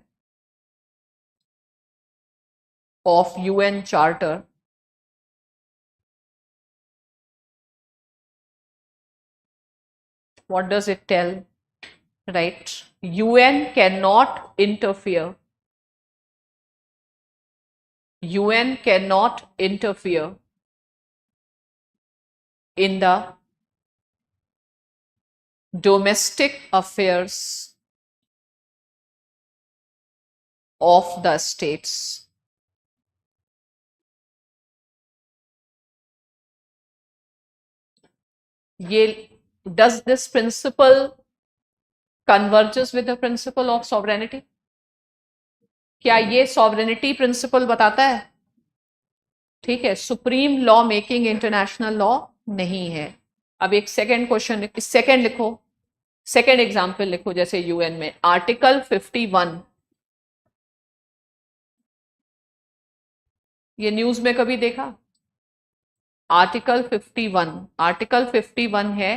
of UN Charter what does it tell? Right, UN cannot interfere. UN cannot interfere in the domestic affairs of the states. Does this principle converges with the principle of sovereignty? क्या ये sovereignty principle बताता है? ठीक है, supreme law making international law नहीं है। अब एक सेकेंड क्वेश्चन, सेकेंड लिखो, सेकेंड एग्जाम्पल लिखो, जैसे यूएन में आर्टिकल 51, ये न्यूज में कभी देखा? आर्टिकल 51 है,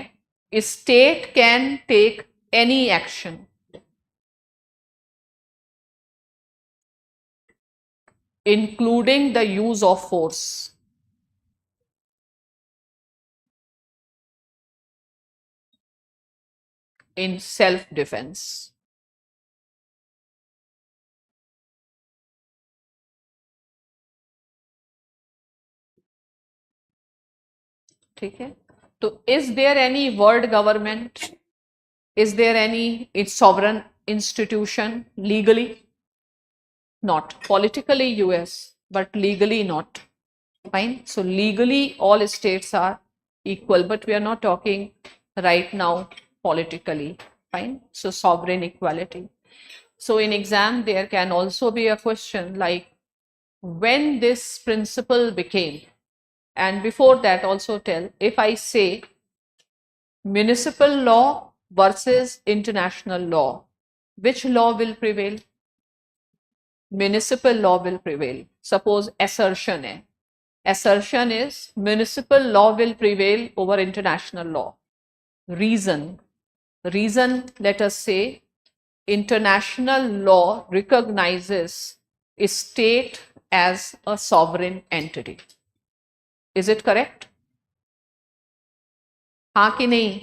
state can take any action including the use of force in self-defense. ठीक है, तो is there any world government, is there any sovereign institution legally? Not. Politically US, but legally not. Fine. So legally all states are equal, but we are not talking right now politically. Fine. So sovereign equality. So in exam there can also be a question like when this principle became, and before that also tell, if I say municipal law versus international law, which law will prevail? Municipal law will prevail. Suppose assertion है. Assertion is municipal law will prevail over international law. Reason, let us say, international law recognizes a state as a sovereign entity. Is it correct? हाँ कि नहीं?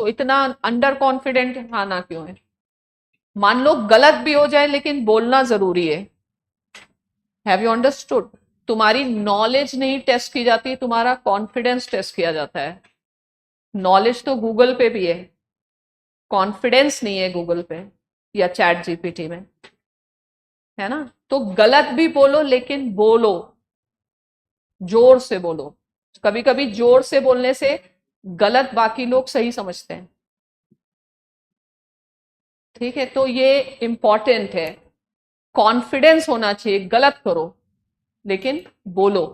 इतना under confident हाँ ना क्यों है? मान लो गलत भी हो जाए लेकिन बोलना जरूरी है. Have you understood? तुम्हारी नॉलेज नहीं टेस्ट की जाती, तुम्हारा कॉन्फिडेंस टेस्ट किया जाता है. नॉलेज तो गूगल पे भी है, कॉन्फिडेंस नहीं है गूगल पे या चैट जीपीटी में, है ना? तो गलत भी बोलो लेकिन बोलो, जोर से बोलो. कभी कभी जोर से बोलने से गलत बाकी लोग सही समझते हैं. ठीक है, तो ये इंपॉर्टेंट है. कॉन्फिडेंस होना चाहिए. गलत करो लेकिन बोलो.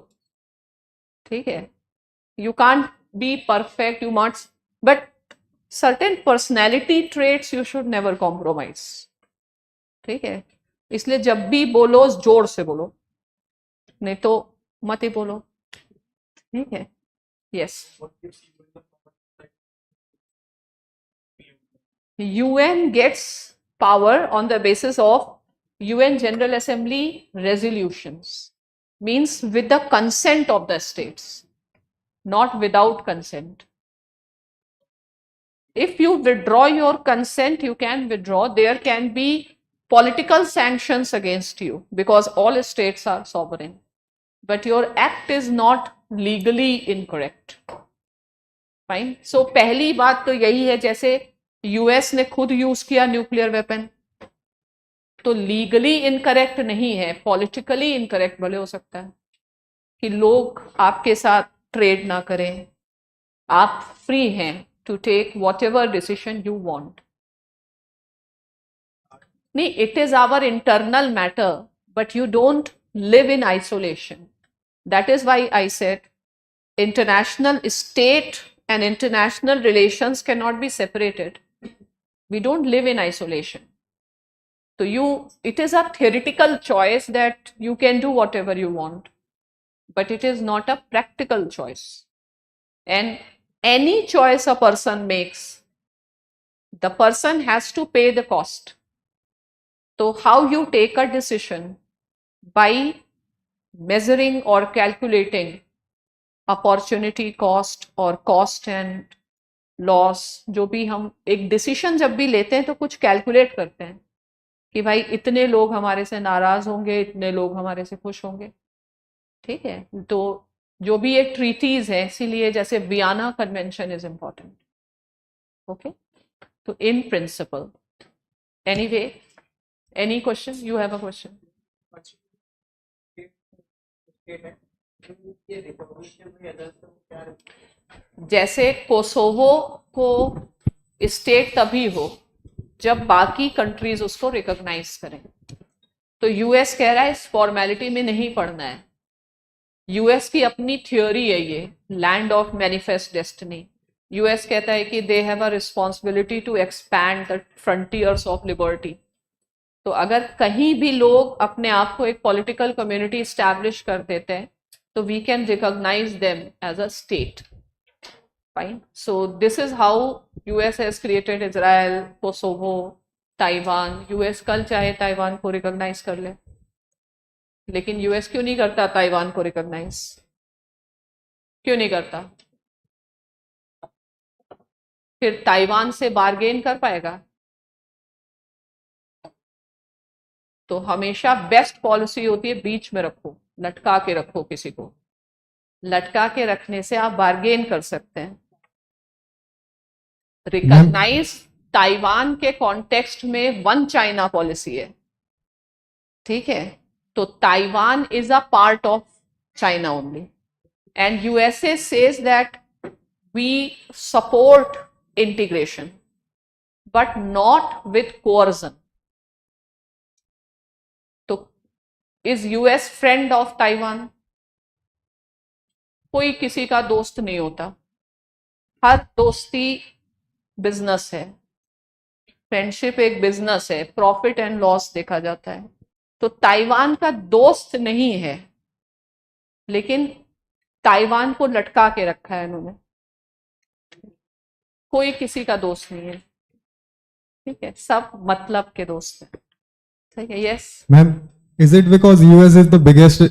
ठीक है, you can't be perfect, you must, but certain personality traits you should never compromise. ठीक है, इसलिए जब भी बोलो जोर से बोलो, नहीं तो मत ही बोलो. ठीक है. Yes, UN gets power on the basis of UN General Assembly resolutions, means with the consent of the states, not without consent. If you withdraw your consent, you can withdraw. There can be political sanctions against you because all states are sovereign, but your act is not legally incorrect. Fine. So पहली बात तो यही है, जैसे US ने खुद use किया nuclear weapon, तो लीगली इनकरेक्ट नहीं है, पॉलिटिकली इनकरेक्ट भले हो सकता है कि लोग आपके साथ ट्रेड ना करें. आप फ्री हैं to take whatever decision you want. Nee, it is our internal matter, but you don't live in isolation. That is why I said international state and international relations cannot be separated. We don't live in isolation. So it is a theoretical choice that you can do whatever you want, but it is not a practical choice. And any choice a person makes, the person has to pay the cost. So how you take a decision? By measuring or calculating opportunity cost or cost and loss. जो भी हम एक decision जब भी लेते हैं तो कुछ कैलकुलेट करते हैं कि भाई इतने लोग हमारे से नाराज होंगे, इतने लोग हमारे से खुश होंगे. ठीक है, तो जो भी एक ट्रीटीज है, इसीलिए जैसे Vienna convention is important. Okay, तो in principle. Anyway, any question? You have a question? जैसे कोसोवो को स्टेट तभी हो जब बाकी कंट्रीज उसको रिकॉग्नाइज करें. तो यूएस कह रहा है इस फॉर्मेलिटी में नहीं पढ़ना है. यूएस की अपनी थ्योरी है ये, land of manifest destiny. US कहता है कि they have a responsibility to expand the frontiers of liberty. तो अगर कहीं भी लोग अपने आप को एक पॉलिटिकल कम्युनिटी स्टैब्लिश कर देते हैं तो we can recognise them as a state. Fine. So this is how US has created Israel, Kosovo, Taiwan. US कल चाहे ताइवान को रिकॉग्नाइज कर ले, लेकिन यूएस क्यों नहीं करता ताइवान को रिकॉग्नाइज? क्यों नहीं करता? फिर ताइवान से बार्गेन कर पाएगा? तो हमेशा बेस्ट पॉलिसी होती है बीच में रखो, लटका के रखो. किसी को लटका के रखने से आप बार्गेन कर सकते हैं. रिकॉग्नाइज ताइवान के कॉन्टेक्स्ट में वन चाइना पॉलिसी है. ठीक है, तो Taiwan is a part of China only, and USA says that we support integration but not with coercion. तो is US friend of Taiwan? कोई किसी का दोस्त नहीं होता. हर दोस्ती बिजनेस है, फ्रेंडशिप एक बिजनेस है, प्रॉफिट एंड लॉस देखा जाता है। तो ताइवान का दोस्त नहीं है, लेकिन ताइवान को लटका के रखा है इन्होंने, कोई किसी का दोस्त नहीं है, ठीक है, सब मतलब के दोस्त हैं, ठीक है। Yes Ma'am, is it because US is the biggest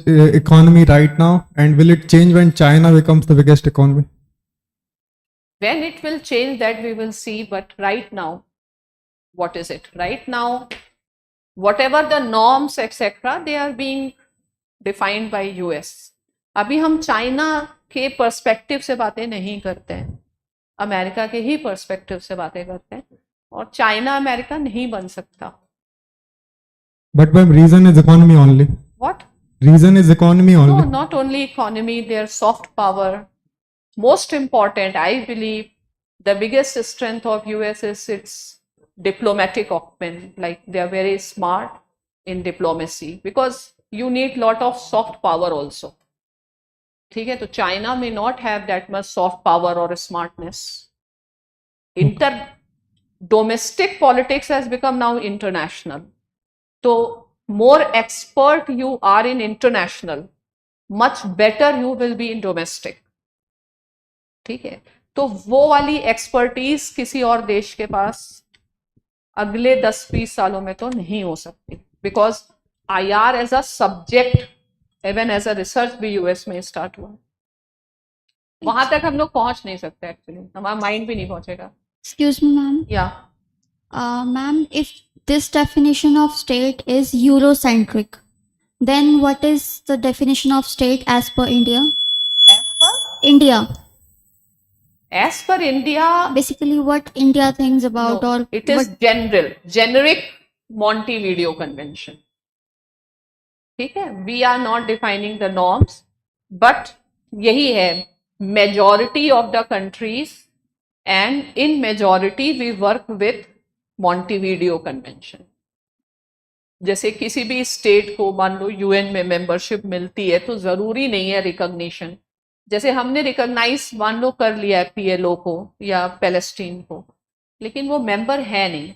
economy right now, and will it change when China becomes the biggest economy? when it will change, that we will see, but right now, what is it right now, whatever the norms etc, they are being defined by US. अभी हम China के perspective से बातें नहीं करते हैं, America के ही perspective से बातें करते हैं, और चाइना अमेरिका नहीं बन सकता। But ma'am, reason is economy only. What? Reason is economy No, only. not only economy, their soft power. Most important, I believe, the biggest strength of US is its diplomatic acumen. Like they are very smart in diplomacy, because you need lot of soft power also. ठीक है, तो China may not have that much soft power or smartness. Inter domestic politics has become now international. So more expert you are in international, much better you will be in domestic. ठीक है, तो वो वाली expertise किसी और देश के पास अगले 10-20 सालों में तो नहीं हो सकती, because IR as a subject even as a research भी यूएस में स्टार्ट हुआ, वहां तक हम लोग पहुंच नहीं सकते, एक्चुअली हमारा माइंड भी नहीं पहुंचेगा। Excuse me, ma'am. या Ma'am, if this definition of state is Eurocentric, then what is the definition of state as per India? India. As per India, Basically, what India thinks about, no, or it is generic Montevideo Convention. ठीक है, we are not defining the norms, but यही है, majority of the countries, and in majority we work with Montevideo convention. जैसे किसी भी state को मान लो UN में मेंबरशिप मिलती है, तो जरूरी नहीं है रिकॉग्निशन, जैसे हमने रिकॉग्नाइज मान लो कर लिया है पीएलओ को या पैलेस्टीन को, लेकिन वो मेंबर है नहीं।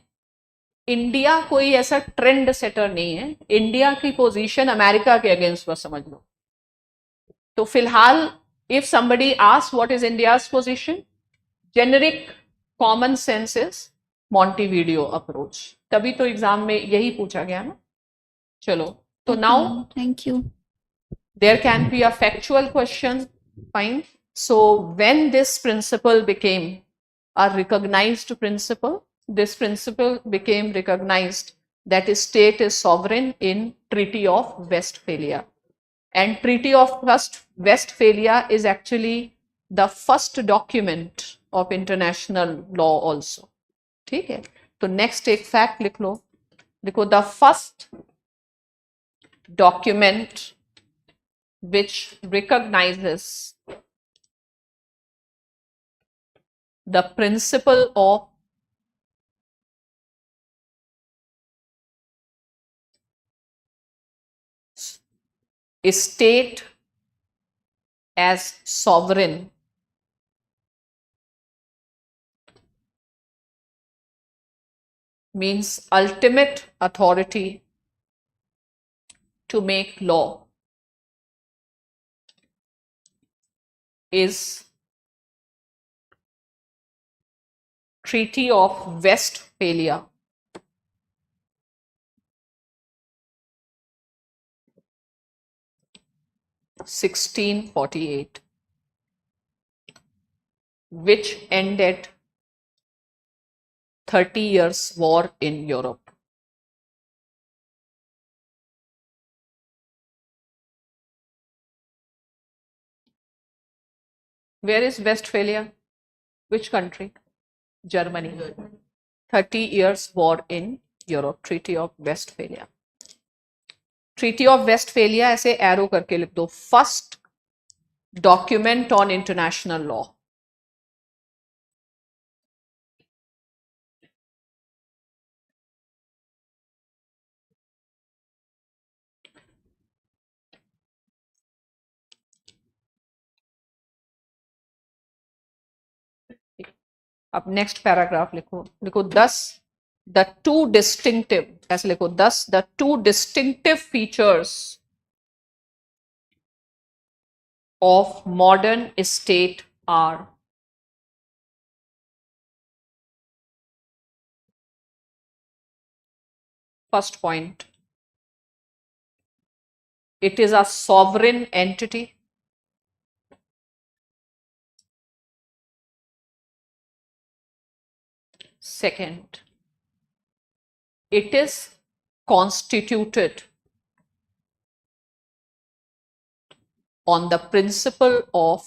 इंडिया कोई ऐसा ट्रेंड सेटर नहीं है, इंडिया की पोजीशन अमेरिका के अगेंस्ट बस समझ लो। तो फिलहाल if somebody asks what is India's position, generic common sense is Montevideo approach, तभी तो एग्जाम में यही पूछा गया ना। चलो, तो Okay, now ma'am. Thank you. there can be a factual question, fine. So when this principle became a recognized principle, this principle became recognized that a state is sovereign in Treaty of Westphalia. And Treaty of Westphalia is actually the first document of international law also. ठीक है, तो next एक fact लिख लो, देखो, the first document which recognizes the principle of a state as sovereign means ultimate authority to make law is Treaty of Westphalia. (1648), which ended 30 years war in Europe. Where is Westphalia? Which country? Germany. 30 years war in Europe, Treaty of Westphalia. Treaty of Westphalia ऐसे arrow करके लिख दो, first document on international law. अब next paragraph लिखो, लिखो 10 the two distinctive, ऐसे लिखो 10 the two distinctive features of modern state are. First point, it is a sovereign entity. Second, it is constituted on the principle of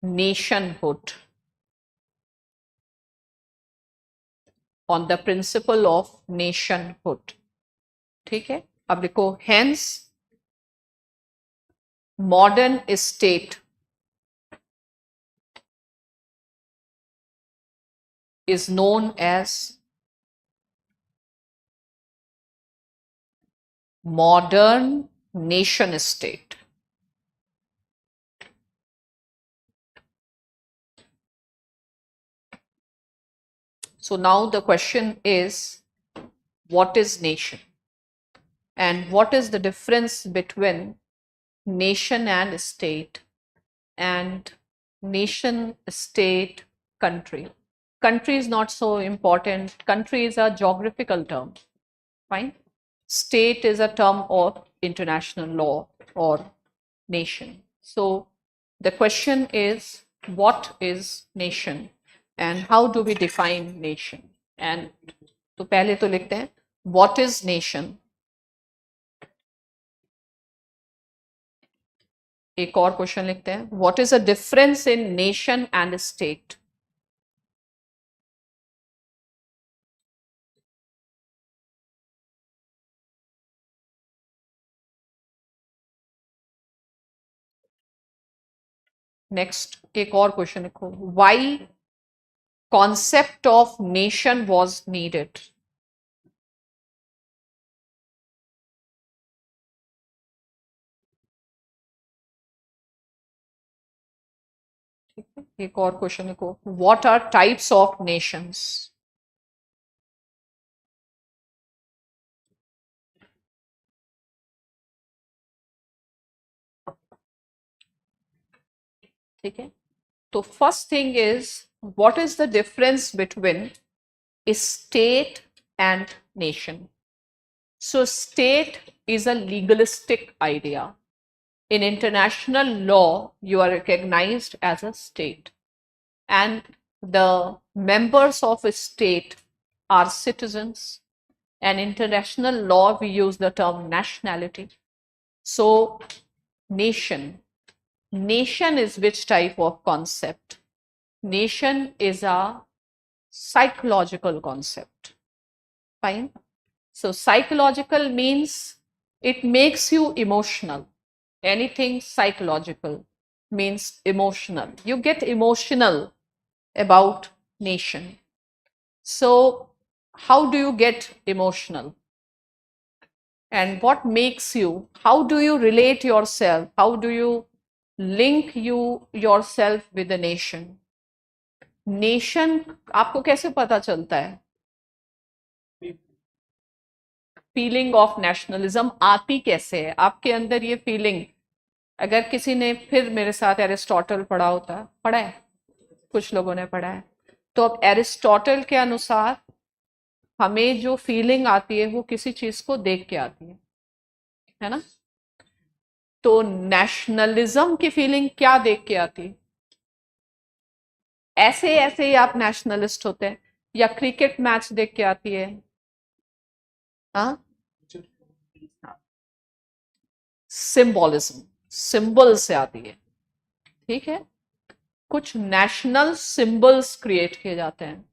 nationhood, on the principle of nationhood. ठीक है, अब लिखो hence modern state is known as modern nation state. So now the question is, what is nation? And what is the difference between nation and state, and nation, state, country? Country is not so important. Country is a geographical term. Fine. State is a term of international law or nation. So the question is, what is nation and how do we define nation? And तो पहले तो लिखते हैं what is nation. एक और question लिखते हैं, what is the difference in nation and state? Next एक और क्वेश्चन लिखो, why concept of nation was needed? एक और क्वेश्चन लिखो, what are types of nations? ठीक है, तो first thing is, what is the difference between state and nation? So state is a legalistic idea. In international law, you are recognized as a state, and the members of a state are citizens. And international law, we use the term nationality. So nation is which type of concept? Nation is a psychological concept. Fine. So psychological means it makes you emotional. Anything psychological means emotional. You get emotional about nation. So how do you get emotional? And what makes you, how do you relate yourself? How do you link yourself with the nation? Nation आपको कैसे पता चलता है? Feeling of nationalism आती कैसे है आपके अंदर ये फीलिंग? अगर किसी ने फिर मेरे साथ एरिस्टोटल पढ़ा होता, पढ़ा है, कुछ लोगों ने पढ़ा है, तो अब एरिस्टोटल के अनुसार हमें जो फीलिंग आती है वो किसी चीज को देख के आती है ना? तो नेशनलिज्म की फीलिंग क्या देख के आती है? ऐसे ऐसे ही आप नेशनलिस्ट होते हैं, या क्रिकेट मैच देख के आती है? हाँ, सिंबॉलिज्म, सिंबल से आती है. ठीक है, कुछ नेशनल सिंबल्स क्रिएट किए जाते हैं,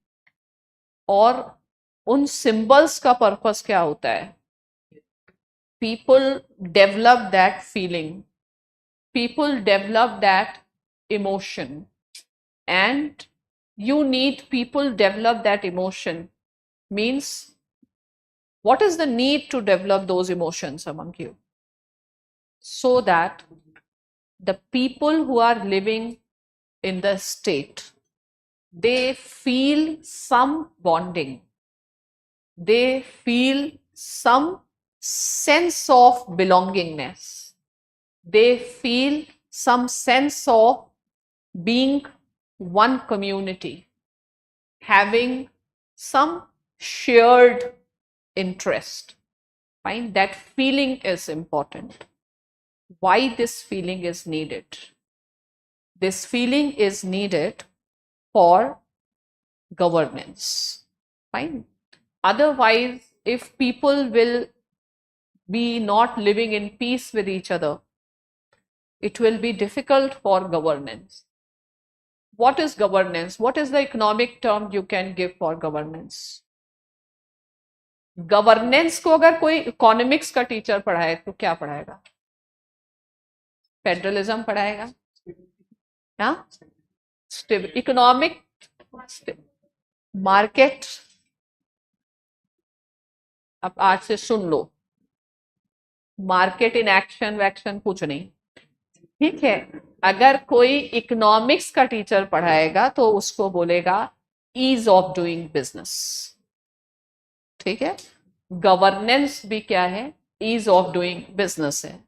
और उन सिंबल्स का पर्पस क्या होता है? People develop that feeling, people develop that emotion, and you need people develop that emotion. Means, what is the need to develop those emotions among you? So that the people who are living in the state, they feel some bonding. They feel some sense of belongingness. They feel some sense of being one community, having some shared interest. Fine, that feeling is important. Why this feeling is needed? This feeling is needed for governance. Fine. Otherwise, if people will be not living in peace with each other, it will be difficult for governance. What is governance? What is the economic term you can give for governance? Governance को अगर कोई economics का teacher पढ़ाए तो क्या पढ़ाएगा? Federalism पढ़ाएगा? हाँ, economic, market. अब आज से सुन लो, मार्केट इन एक्शन वैक्शन कुछ नहीं. ठीक है, अगर कोई इकोनॉमिक्स का टीचर पढ़ाएगा तो उसको बोलेगा ईज ऑफ डूइंग बिजनेस. ठीक है, गवर्नेंस भी क्या है? ईज ऑफ डूइंग बिजनेस है.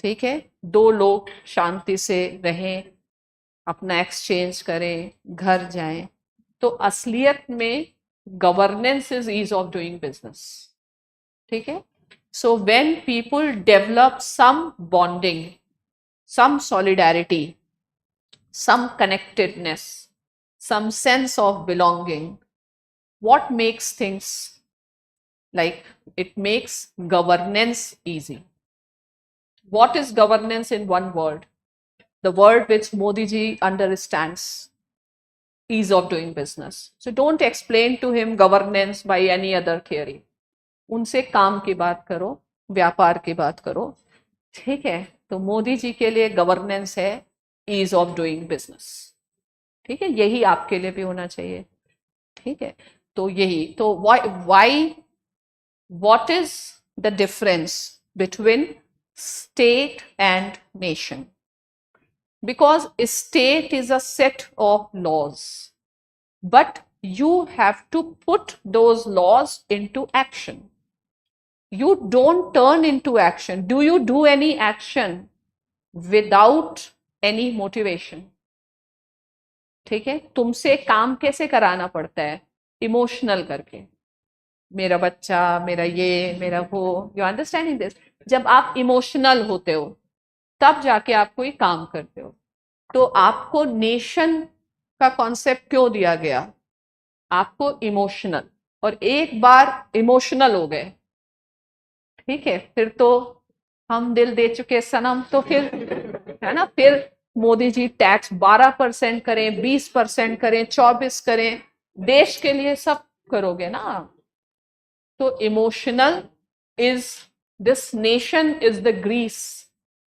ठीक है, दो लोग शांति से रहें, अपना एक्सचेंज करें, घर जाएं, तो असलियत में governance is ease of doing business. ठीक है, so when people develop some bonding, some solidarity, some connectedness, some sense of belonging, what makes things like it makes governance easy. What is governance in one word? The word which Modi ji understands, ease of doing business. So don't explain to him governance by any other theory. उनसे काम की बात करो, व्यापार की बात करो. ठीक है, तो मोदी जी के लिए गवर्नेंस है ईज ऑफ डूइंग बिजनेस. ठीक है, यही आपके लिए भी होना चाहिए. ठीक है, तो यही तो why what is the difference between state and nation? Because state is a set of laws, but you have to put those laws into action. You don't turn into action. Do you do any action without any motivation? ठीक है, तुमसे काम कैसे कराना पड़ता है? Emotional करके, मेरा बच्चा, मेरा ये, मेरा वो. You understanding this? जब आप इमोशनल होते हो तब जाके आप कोई काम करते हो. तो आपको नेशन का कॉन्सेप्ट क्यों दिया गया? आपको इमोशनल, और एक बार इमोशनल हो गए, ठीक है, फिर तो हम दिल दे चुके सनम, तो फिर है ना, फिर मोदी जी टैक्स 12% करें, 20% करें, 24 करें, देश के लिए सब करोगे ना. तो emotional is, this nation is the grease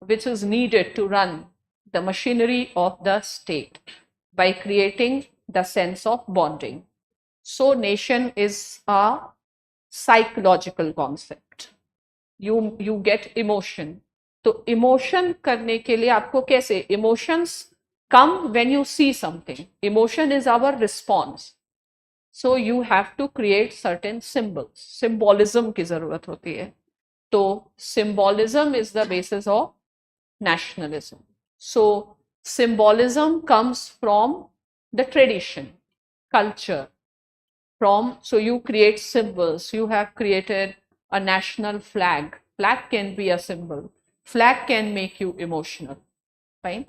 which is needed to run the machinery of the state by creating the sense of bonding. So nation is a psychological concept. You get emotion. तो emotion करने के लिए आपको कैसे? Emotions come when you see something. Emotion is our response. So you have to create certain symbols. Symbolism की जरूरत होती है. तो symbolism is the basis of nationalism. So symbolism comes from the tradition, culture, from, so you create symbols. You have created a national flag. Flag can be a symbol. Flag can make you emotional. Fine.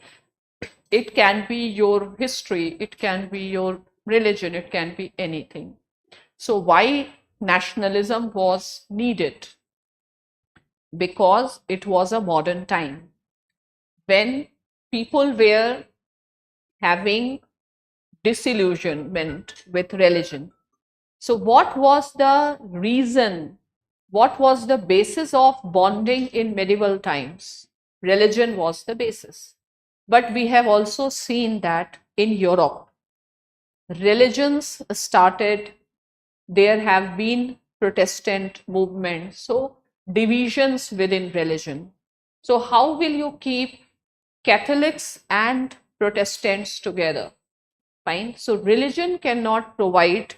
It can be your history, it can be your religion, it can be anything. So why nationalism was needed? Because it was a modern time when people were having disillusionment with religion. So what was the reason? What was the basis of bonding in medieval times? Religion was the basis. But we have also seen that in Europe, religions started, there have been Protestant movements, so divisions within religion. So how will you keep Catholics and Protestants together. Fine. So religion cannot provide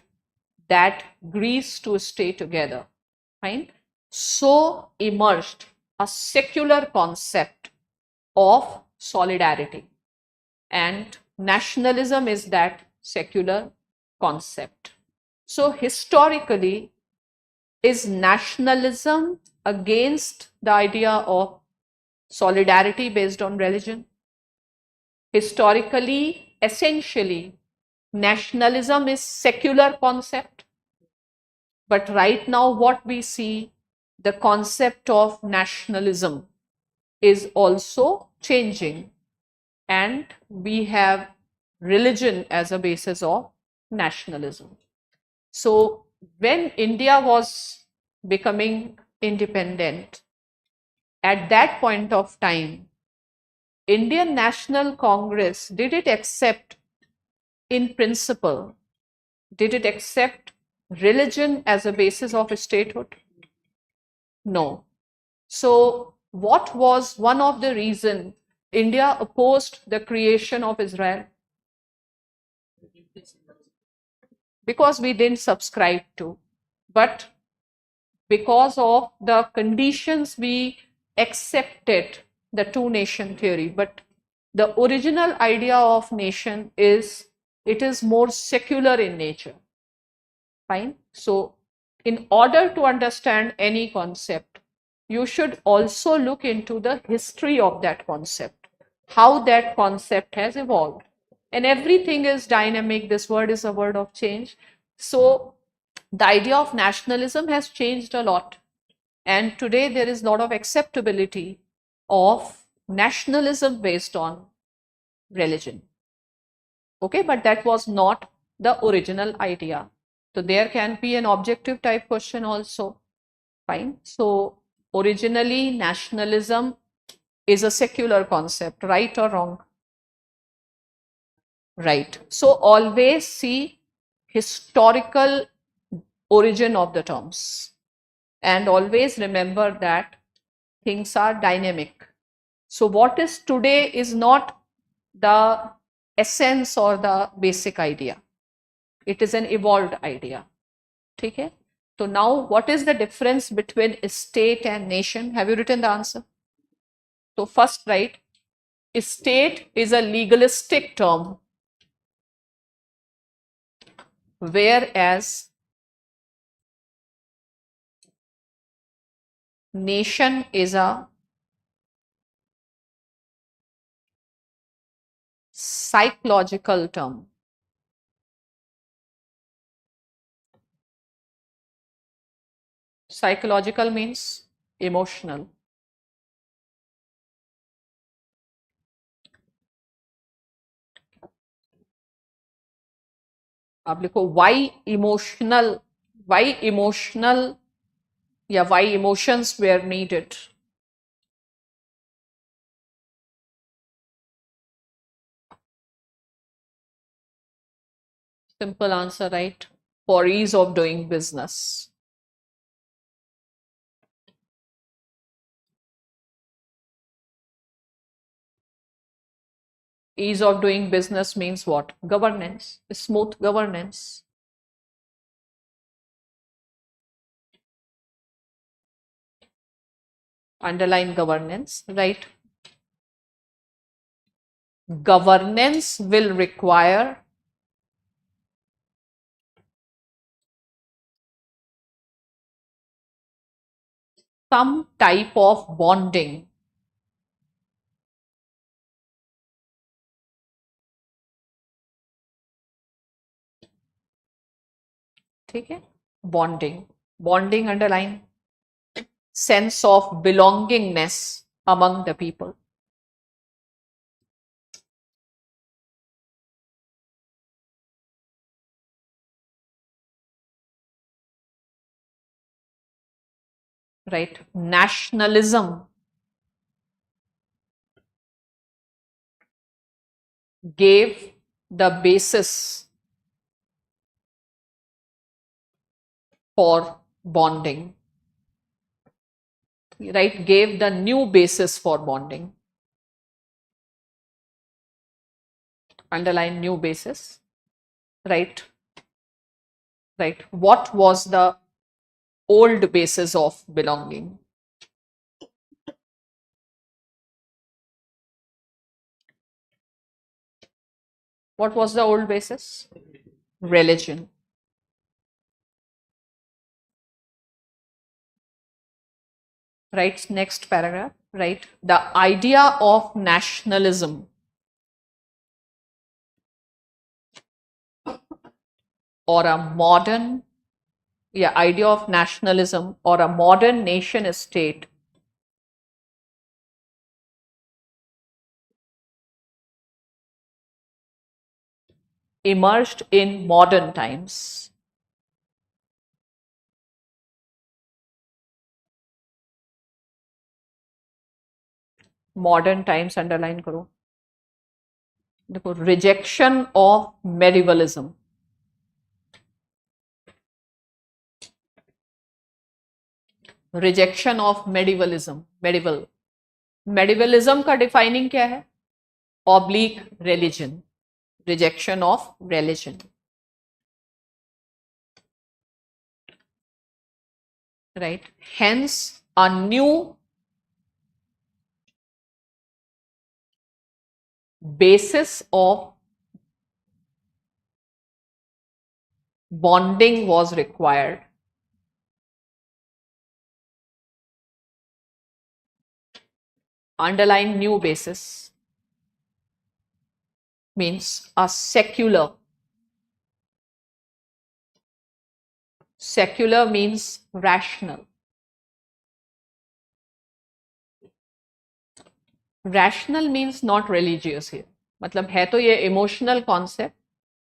that grease to stay together. Fine. So emerged a secular concept of solidarity, and nationalism is that secular concept. So historically, is nationalism against the idea of solidarity based on religion? Historically, essentially, nationalism is secular concept. But right now, what we see, the concept of nationalism is also changing, and we have religion as a basis of nationalism. So when India was becoming independent, at that point of time, Indian National Congress, did it accept in principle, did it accept religion as a basis of statehood? No. So what was one of the reasons India opposed the creation of Israel? Because we didn't subscribe to, but because of the conditions we accepted the two nation theory. But the original idea of nation is, it is more secular in nature. Fine. So in order to understand any concept, you should also look into the history of that concept, how that concept has evolved. And everything is dynamic. This word is a word of change. So the idea of nationalism has changed a lot. And today there is a lot of acceptability of nationalism based on religion. Okay, but that was not the original idea. So there can be an objective type question also. Fine. So originally nationalism is a secular concept, right or wrong? Right. So always see historical origin of the terms, and always remember that things are dynamic. So what is today is not the essence or the basic idea. It is an evolved idea. Okay? So now what is the difference between state and nation? Have you written the answer? So first write, state is a legalistic term, whereas nation is a psychological term. Psychological means emotional. आप लिखो why emotional, yeah, why emotions were needed. Simple answer, right? For ease of doing business. Ease of doing business means what? Governance, smooth governance. Underline governance, right? Governance will require some type of bonding. ठीक है? Bonding. Bonding, underline. Sense of belongingness among the people. Right? Nationalism gave the basis for bonding, right? Gave the new basis for bonding. underline new basis, right? Right. What was the old basis of belonging? What was the old basis? Religion. Right. Next paragraph. Right. The idea of nationalism or a modern, idea of nationalism or a modern nation state emerged in modern times. Modern times underline करो. देखो, rejection of medievalism. Rejection of medievalism. Medievalism का defining क्या है? Oblique religion. Rejection of religion. Right. Hence, a new basis of bonding was required. Underline new basis means a secular. Secular means rational. Rational means not religious here. मतलब है तो ये emotional concept,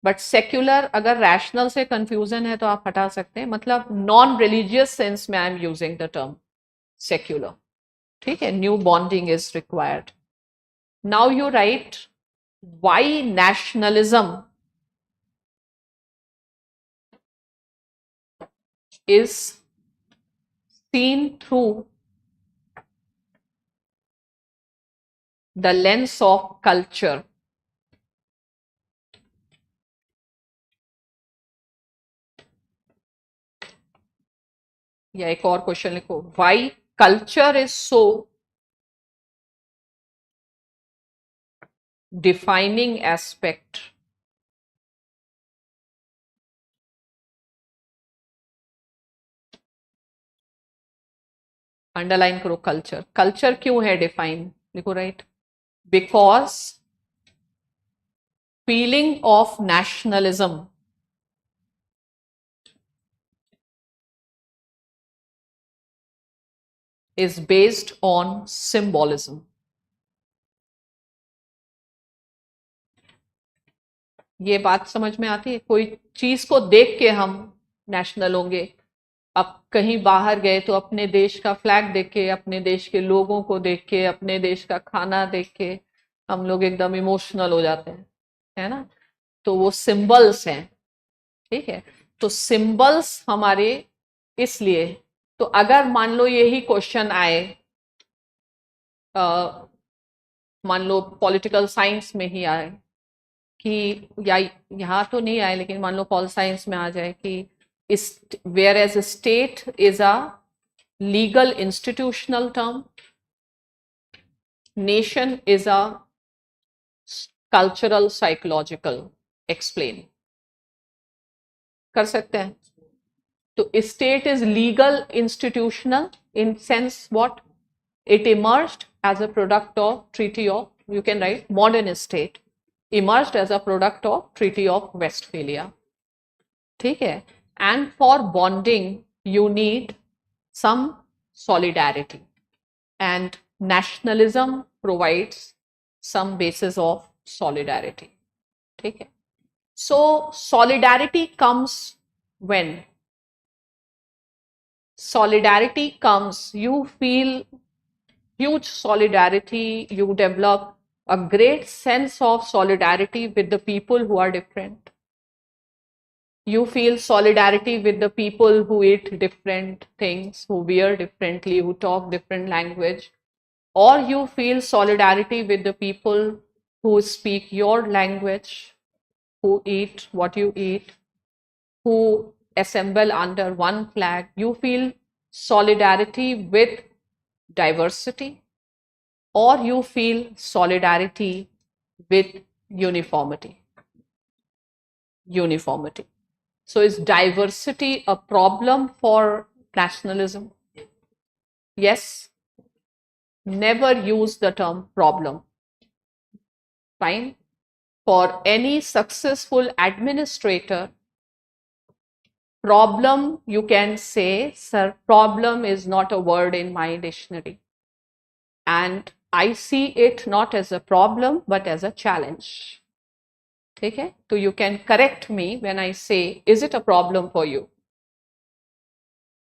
but secular अगर rational से confusion है तो आप हटा सकते हैं. मतलब नॉन रिलीजियस सेंस में I am using the term secular. ठीक है. New bonding is required. Now you right why nationalism is seen through the lens of culture. या एक और क्वेश्चन लिखो, why culture is so defining aspect underline करो culture. Culture क्यों है define? लिखो right. Because feeling of nationalism is based on symbolism. ये बात समझ में आती है? कोई चीज को देख के हम नेशनल होंगे. अब कहीं बाहर गए तो अपने देश का फ्लैग देख के, अपने देश के लोगों को देख के, अपने देश का खाना देख के हम लोग एकदम इमोशनल हो जाते हैं, है ना? तो वो सिंबल्स हैं. ठीक है. तो सिंबल्स हमारे इसलिए, तो अगर मान लो यही क्वेश्चन आए, मान लो पॉलिटिकल साइंस में ही आए कि, या यहाँ तो नहीं आए लेकिन मान लो पॉल साइंस में आ जाए कि whereas state is a legal institutional term, nation is a cultural psychological. Explain कर सकते हैं. तो state is legal institutional in sense what? It emerged as a product of treaty of, you can write modern state emerged as a product of treaty of Westphalia. ठीक है. And for bonding you need some solidarity, and nationalism provides some basis of solidarity. ठीक है. So solidarity comes when? Solidarity comes, you feel huge solidarity, you develop a great sense of solidarity with the people who are different. You feel solidarity with the people who eat different things, who wear differently, who talk different language, or you feel solidarity with the people who speak your language, who eat what you eat, who assemble under one flag. You feel solidarity with diversity, or you feel solidarity with uniformity. Uniformity. So is diversity a problem for nationalism? Yes. Never use the term problem. Fine. For any successful administrator, problem, you can say, sir, problem is not a word in my dictionary. And I see it not as a problem, but as a challenge. Okay? So you can correct me when I say, is it a problem for you?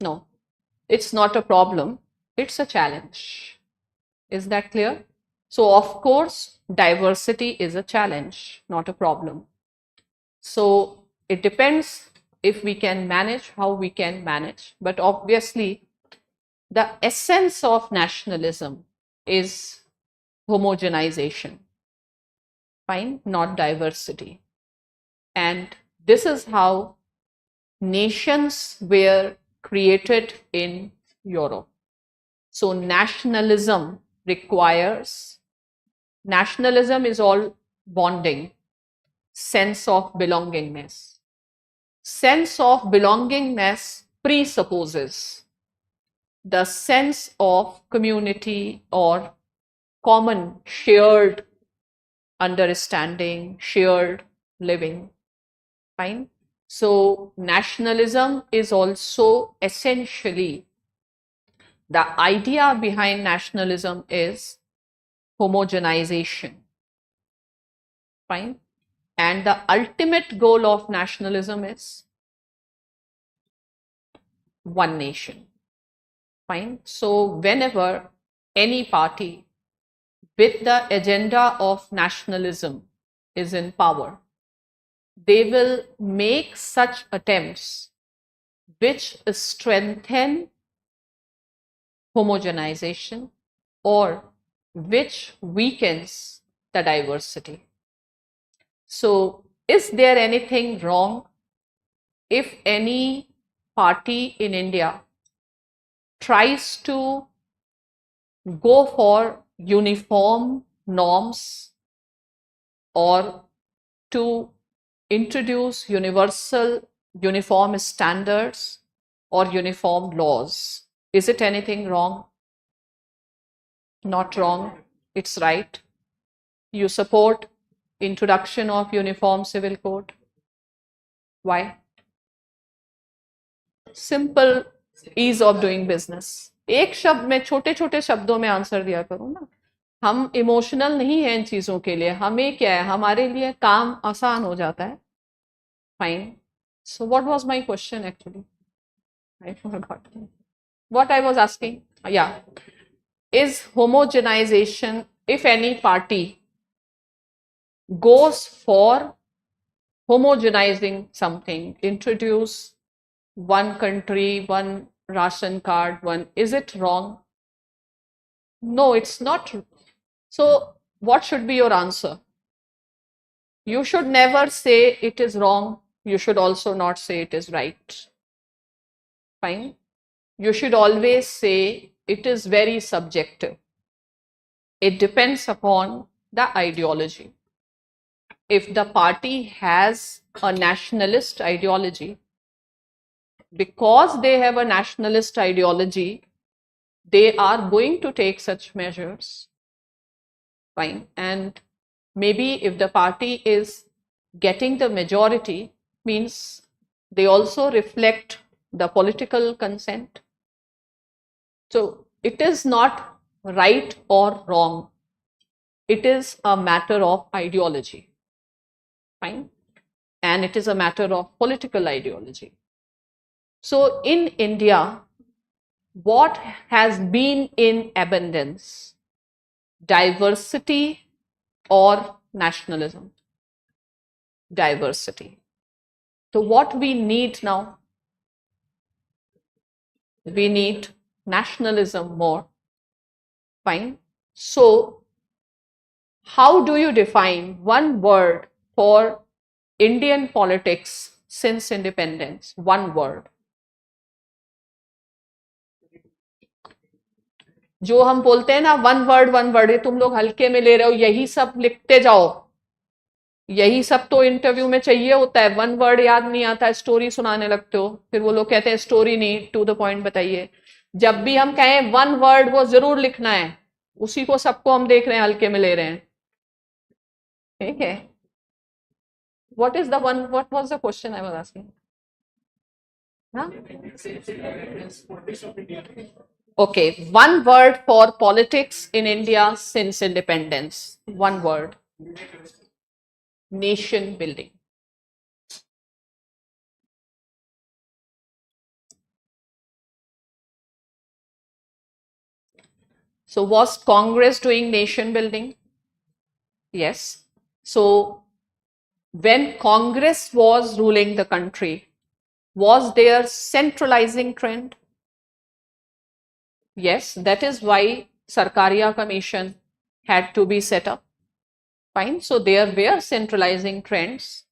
No, it's not a problem. It's a challenge. Is that clear? So of course, diversity is a challenge, not a problem. So it depends if we can manage, how we can manage. But obviously, the essence of nationalism is homogenization, fine, not diversity. And this is how nations were created in Europe. So nationalism is all bonding, sense of belongingness. Sense of belongingness presupposes the sense of community or common shared understanding, shared living. Fine. So nationalism is also essentially, the idea behind nationalism is homogenization. Fine. And the ultimate goal of nationalism is one nation. Fine. So whenever any party with the agenda of nationalism is in power, they will make such attempts which strengthen homogenization or which weakens the diversity. So is there anything wrong if any party in India tries to go for uniform norms or to introduce uniform standards or uniform laws? Is it anything wrong? Not wrong. It's right. You support introduction of uniform civil code. Why? Simple ease of doing business. एक शब्द में, छोटे छोटे शब्दों में answer दिया करो ना. हम इमोशनल नहीं है इन चीजों के लिए. हमें क्या है, हमारे लिए काम आसान हो जाता है. Fine. So what was my question actually? I forgot. What I was asking? Yeah. Is homogenization, if any party goes for homogenizing something, introduce one country, one ration card, is it wrong? No, it's not. So what should be your answer? You should never say it is wrong. You should also not say it is right. Fine. You should always say it is very subjective. It depends upon the ideology. If the party has a nationalist ideology, because they have a nationalist ideology, they are going to take such measures. Fine. And maybe if the party is getting the majority, means they also reflect the political consent. So it is not right or wrong. It is a matter of ideology. Fine. And it is a matter of political ideology. So in India, what has been in abundance? Diversity or nationalism? Diversity. So what we need now? We need nationalism more. Fine. So How do you define one word for Indian politics since independence? One word. जो हम बोलते हैं ना one word, ये तुम लोग हल्के में ले रहे हो, यही सब लिखते जाओ, यही सब तो इंटरव्यू में चाहिए होता है। वन वर्ड याद नहीं आता, स्टोरी सुनाने लगते हो, फिर वो लोग कहते हैं स्टोरी नहीं, टू द पॉइंट बताइए। जब भी हम कहें वन वर्ड, वो जरूर लिखना है, उसी को सबको हम देख रहे हैं हल्के में ले रहे हैं, ठीक है। What is the one, what was the question I was asking? Okay, one word for politics in India since independence. One word. Nation building. So was Congress doing nation building? Yes. So when Congress was ruling the country, was there centralizing trend? Yes, that is why Sarkaria Commission had to be set up. Fine. So there were centralizing trends.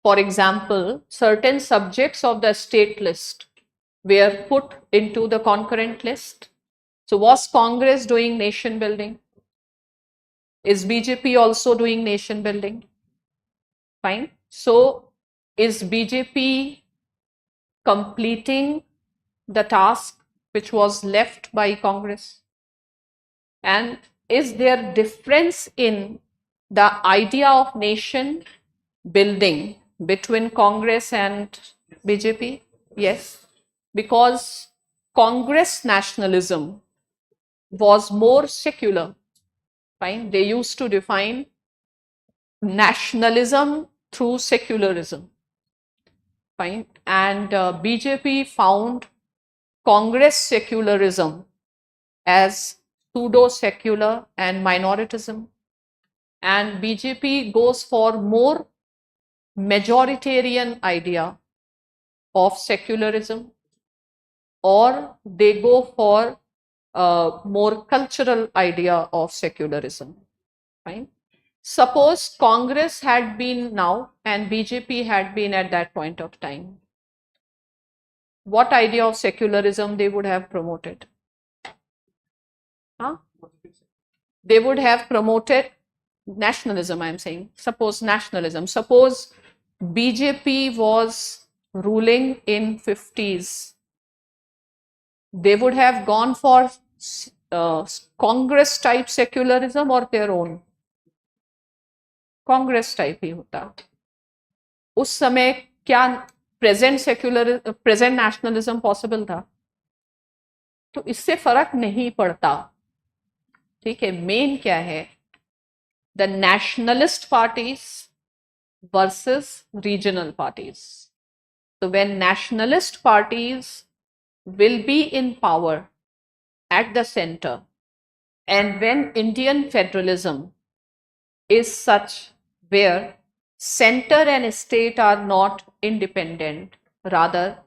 For example, certain subjects of the state list were put into the concurrent list. So was Congress doing nation building? Is BJP also doing nation building? Fine. So is BJP completing the task which was left by Congress? And is there difference in the idea of nation building between Congress and BJP? Yes, because Congress nationalism was more secular. Fine, they used to define nationalism through secularism. Fine, and BJP found Congress secularism as pseudo-secular and minoritism, and BJP goes for more majoritarian idea of secularism, or they go for a more cultural idea of secularism. Fine. Suppose Congress had been now and BJP had been at that point of time, what idea of secularism they would have promoted? Huh? They would have promoted nationalism, I'm saying. Suppose nationalism. Suppose BJP was ruling in 50s. They would have gone for Congress type secularism or their own? Congress type ही होता। उस समय क्या present nationalism possible था? तो इससे फर्क नहीं पड़ता, ठीक है। मेन क्या है, the nationalist parties versus regional parties. So when nationalist parties will be in power at the center, and when Indian federalism is such where center and state are not independent, rather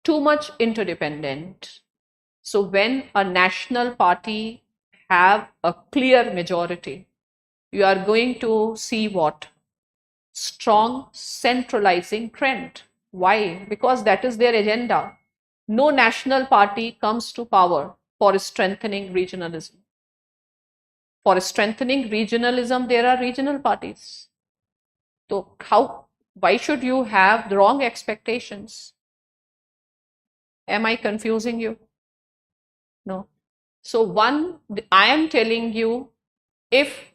too much interdependent. So when a national party have a clear majority, you are going to see what? Strong centralizing trend. Why? Because that is their agenda. No national party comes to power for strengthening regionalism. For strengthening regionalism, there are regional parties. So why should you have the wrong expectations? Am I confusing you? No. So one, I am telling you, if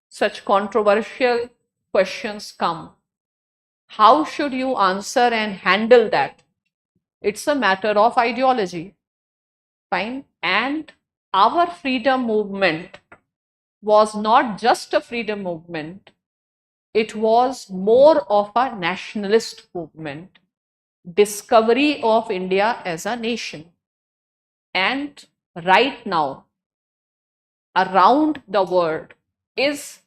such controversial questions come, how should you answer and handle that? It's a matter of ideology. Fine. And our freedom movement was not just a freedom movement, it was more of a nationalist movement, discovery of India as a nation. And right now, around the world, is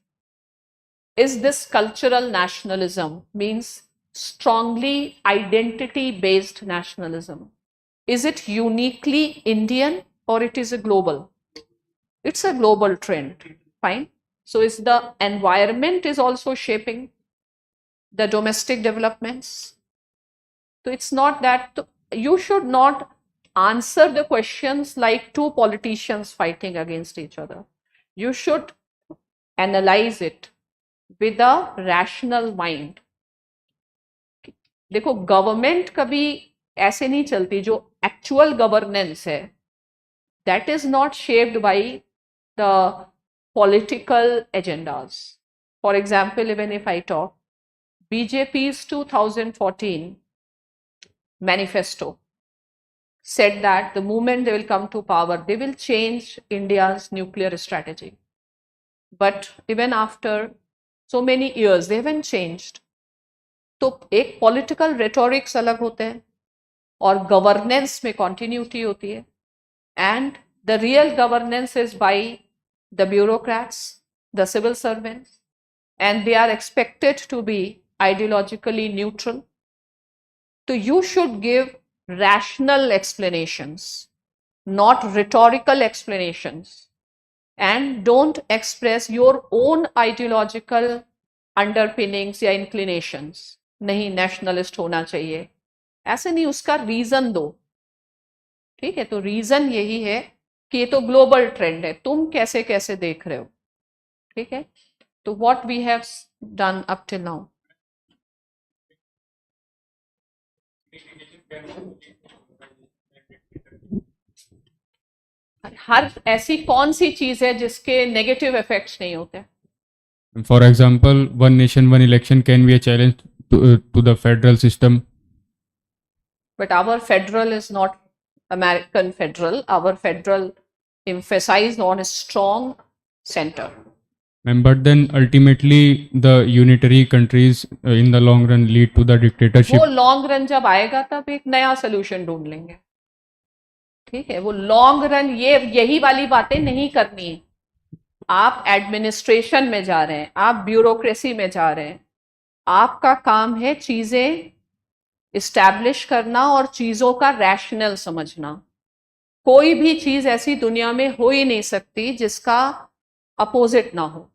this cultural nationalism, means strongly identity based nationalism. Is it uniquely Indian or it is a global? It's a global trend. Fine. So is the environment is also shaping the domestic developments. So it's not that you should not answer the questions like two politicians fighting against each other. You should analyze it with a rational mind. देखो government कभी ऐसे नहीं चलती, जो actual governance है that is not shaped by the political agendas. For example, even if I talk, BJP's 2014 manifesto said that the moment they will come to power, they will change India's nuclear strategy. But even after so many years, they haven't changed. तो एक political rhetorics अलग होते हैं और governance में continuity होती है. And the real governance is by the bureaucrats, the civil servants, and they are expected to be ideologically neutral. So you should give rational explanations, not rhetorical explanations, and don't express your own ideological underpinnings या inclinations. नहीं nationalist होना चाहिए, ऐसे नहीं, उसका reason दो. ठीक है, तो रीजन यही है कि ये तो ग्लोबल ट्रेंड है, तुम कैसे कैसे देख रहे हो. ठीक है, तो what we have done up till now. हर ऐसी कौन सी चीज है जिसके नेगेटिव इफेक्ट्स नहीं होते. For example, one nation, one election can be a challenge to the federal system. But our federal is not American federal. Our federal emphasized on a strong center. But then ultimately the unitary countries in the long run lead to the dictatorship. वो long run जब आएगा तब एक नया solution ढूंढ लेंगे. ठीक है, वो लॉन्ग रन ये यही वाली बातें नहीं करनी है. आप एडमिनिस्ट्रेशन में जा रहे हैं, आप ब्यूरोक्रेसी में जा रहे हैं, आपका काम है चीजें इस्टेब्लिश करना और चीजों का रैशनल समझना. कोई भी चीज ऐसी दुनिया में हो ही नहीं सकती जिसका अपोजिट ना हो.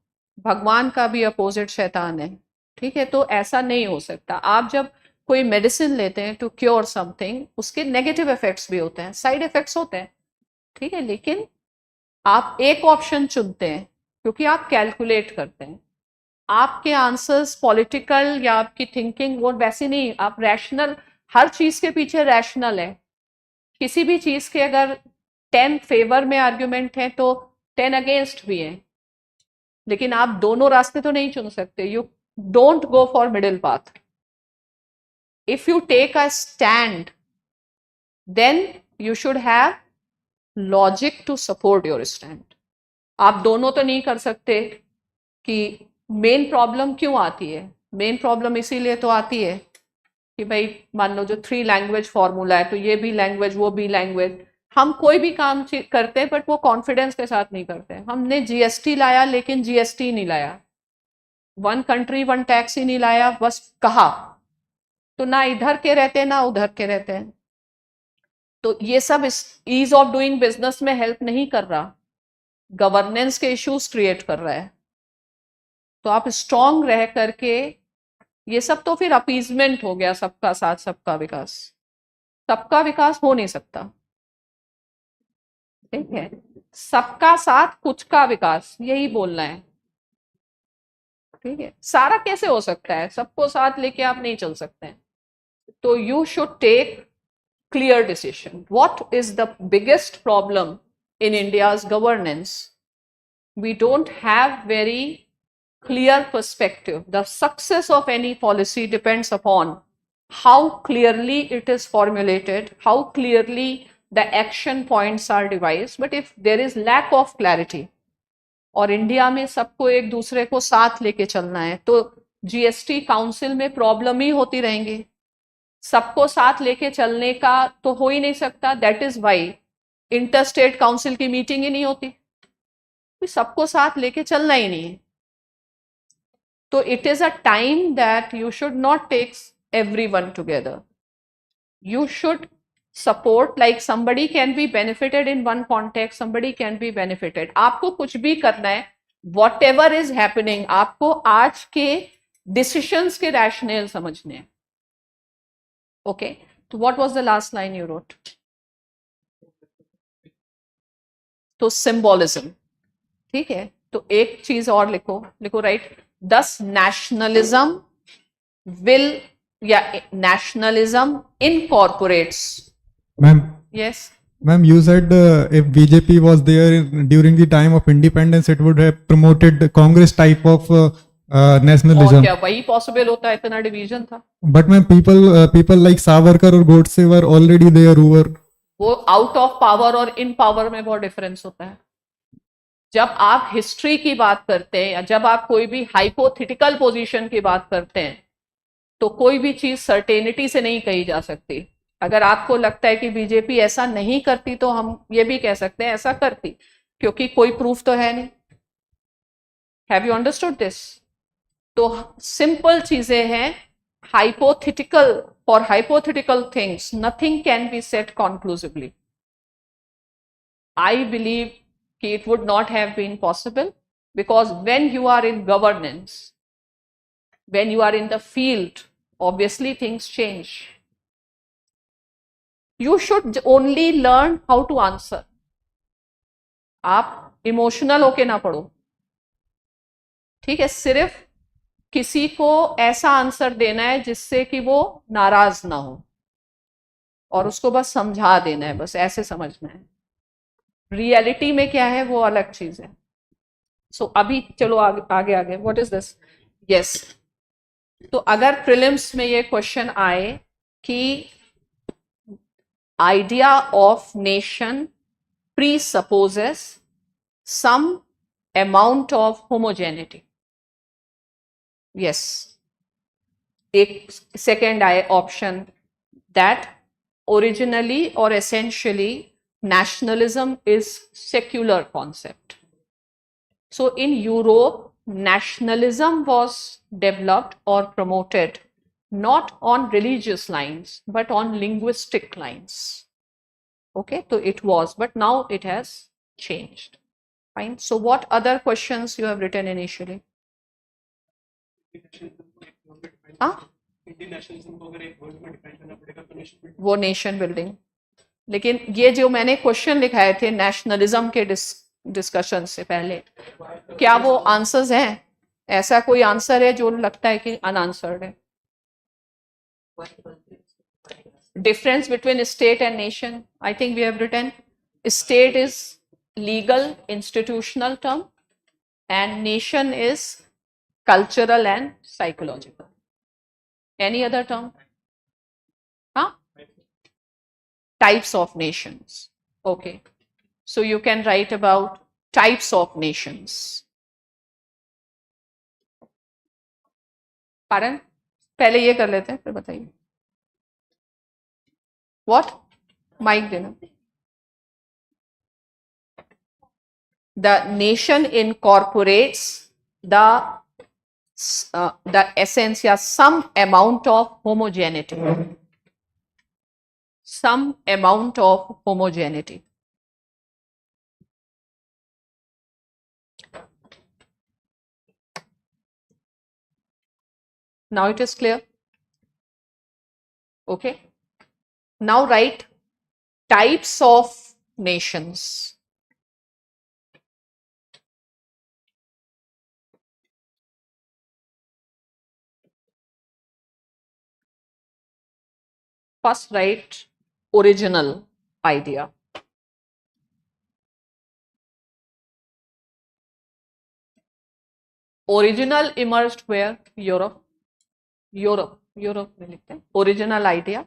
भगवान का भी अपोजिट शैतान है. ठीक है, तो ऐसा नहीं हो सकता. आप जब कोई मेडिसिन लेते हैं टू क्योर समथिंग, उसके नेगेटिव इफेक्ट्स भी होते हैं, साइड इफेक्ट्स होते हैं. ठीक है, लेकिन आप एक ऑप्शन चुनते हैं क्योंकि आप कैलकुलेट करते हैं. आपके आंसर्स पॉलिटिकल या आपकी थिंकिंग वो वैसी नहीं. आप रैशनल, हर चीज के पीछे रैशनल है. किसी भी चीज के अगर 10 फेवर में आर्ग्यूमेंट है तो 10 अगेंस्ट भी है. लेकिन आप दोनों रास्ते तो नहीं चुन सकते. You don't go for middle path. If you take a stand then you should have logic to support your stand. आप दोनों तो नहीं कर सकते. कि मेन प्रॉब्लम क्यों आती है? मेन प्रॉब्लम इसीलिए तो आती है कि भाई मान लो जो 3 लैंग्वेज फॉर्मूला है, तो ये भी लैंग्वेज वो भी लैंग्वेज. हम कोई भी काम करते हैं बट वो कॉन्फिडेंस के साथ नहीं करते. हमने जीएसटी लाया लेकिन जीएसटी नहीं लाया, वन कंट्री वन टैक्स ही नहीं लाया, बस कहा. तो ना इधर के रहते हैं ना उधर के रहते हैं. तो ये सब ईज ऑफ डूइंग बिजनेस में हेल्प नहीं कर रहा, गवर्नेंस के इश्यूज क्रिएट कर रहा है. तो आप स्ट्रांग रह करके, ये सब तो फिर अपीजमेंट हो गया. सबका साथ सबका विकास. सबका विकास हो नहीं सकता. ठीक है, सबका साथ कुछ का विकास, यही बोलना है. ठीक है, सारा कैसे हो सकता है? सबको साथ लेके आप नहीं चल सकते हैं. तो you should take clear decision. What is the biggest problem in India's governance? We don't have very clear perspective. The success of any policy depends upon how clearly it is formulated, how clearly the action points are devised. But if there is lack of clarity, और India में सबको एक दूसरे को साथ लेके चलना है, तो जीएसटी काउंसिल में प्रॉब्लम ही होती रहेंगी. सबको साथ लेके चलने का तो हो ही नहीं सकता. That is why inter state council की मीटिंग ही नहीं होती. सबको साथ लेके चलना ही नहीं है. तो it is a time that you should not take everyone together. You should support, like somebody can be benefited in one context, somebody can be benefited. आपको कुछ भी करना है वॉट एवर इज हैपनिंग, आपको आज के डिसीशंस के rational समझने हैं. ओके, तो what was the last line you wrote? तो सिंबॉलिज्म. ठीक है, तो एक चीज और लिखो, लिखो राइट. दस nationalism will, yeah, nationalism incorporates. Ma'am, Yes, ma'am, you said if BJP was there during the time of independence, it would have promoted the Congress type of और nationalism. क्या वही पॉसिबल होता है, इतना डिवीजन था. But ma'am, people like Savarkar or Godse were already there who were. वो out of power और इन power में बहुत डिफरेंस होता है. जब आप हिस्ट्री की बात करते हैं या जब आप कोई भी हाइपोथेटिकल पोजीशन की बात करते हैं, तो कोई भी चीज सर्टेनिटी से नहीं कही जा सकती. अगर आपको लगता है कि बीजेपी ऐसा नहीं करती, तो हम ये भी कह सकते हैं ऐसा करती, क्योंकि कोई प्रूफ तो है नहीं. Have you understood this? तो सिंपल चीजें हैं. Hypothetical, for hypothetical things nothing can be set conclusively. I believe कि it would not have been possible, because when you are in governance, when you are in the field, obviously things change. You should only learn how to answer. आप emotional होके ना पढ़ो. ठीक है, सिर्फ किसी को ऐसा आंसर देना है जिससे कि वो नाराज ना हो, और उसको बस समझा देना है, बस ऐसे समझना है. रियलिटी में क्या है वो अलग चीज है. सो अभी चलो आगे आगे आगे. What is this? यस. तो अगर प्रीलिम्स में ये क्वेश्चन आए कि idea of nation presupposes some amount of homogeneity. Yes. एक सेकेंड आए ऑप्शन, दैट ओरिजिनली और essentially nationalism is secular concept. So in Europe, nationalism was developed or promoted not on religious lines but on linguistic lines. Okay, so it was, but now it has changed. Fine. So what other questions you have written initially? हाँ, वो nation building. लेकिन ये जो मैंने question लिखाए थे nationalism के discussion से पहले, क्या वो आंसर्स हैं? ऐसा कोई आंसर है जो लगता है कि अनआंसर्ड है? Difference between state and nation. I think we have written state is legal institutional term and nation is cultural and psychological. Any other term? Huh? Types of nations. Okay. So you can write about types of nations. Pardon? पहले ये कर लेते हैं फिर बताइए. What? Mic देना. The nation incorporates the essence, या some amount of homogeneity. Some amount of homogeneity. Now it is clear. Okay. Now write types of nations. First write original idea. Original emerged where? Europe. Europe में लिखते हैं. Original idea.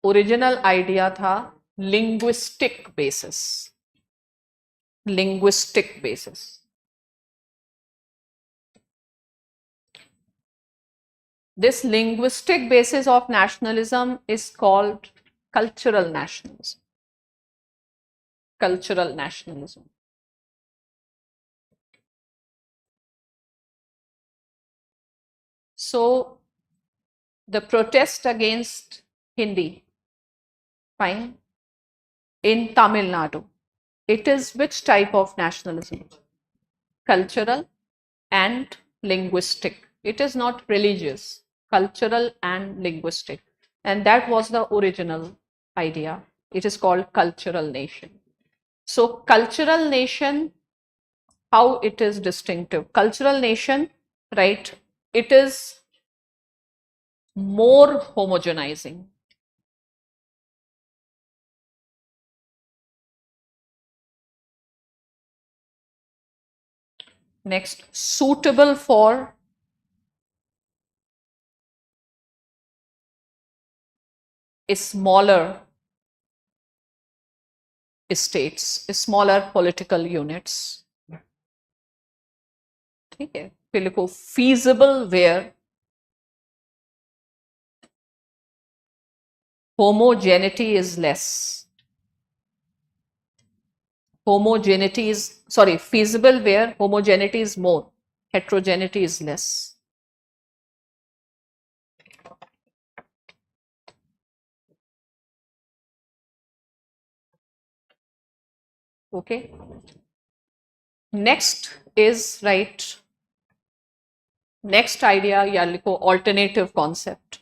Original idea था linguistic basis. Linguistic basis. This linguistic basis of nationalism is called cultural nationalism. Cultural nationalism. So the protest against Hindi, fine, in Tamil Nadu, It is which type of nationalism? Cultural and linguistic. It is not religious, cultural and linguistic. And that was the original idea. It is called cultural nation. So, cultural nation, how it is distinctive? Cultural nation, right? It is more homogenizing. Next, suitable for smaller states, smaller political units. ठीक है, फिर लिखो feasible where homogeneity is less. Homogeneity is, sorry, feasible where homogeneity is more, heterogeneity is less. Okay. Next is, right, next idea या लिखो alternative concept.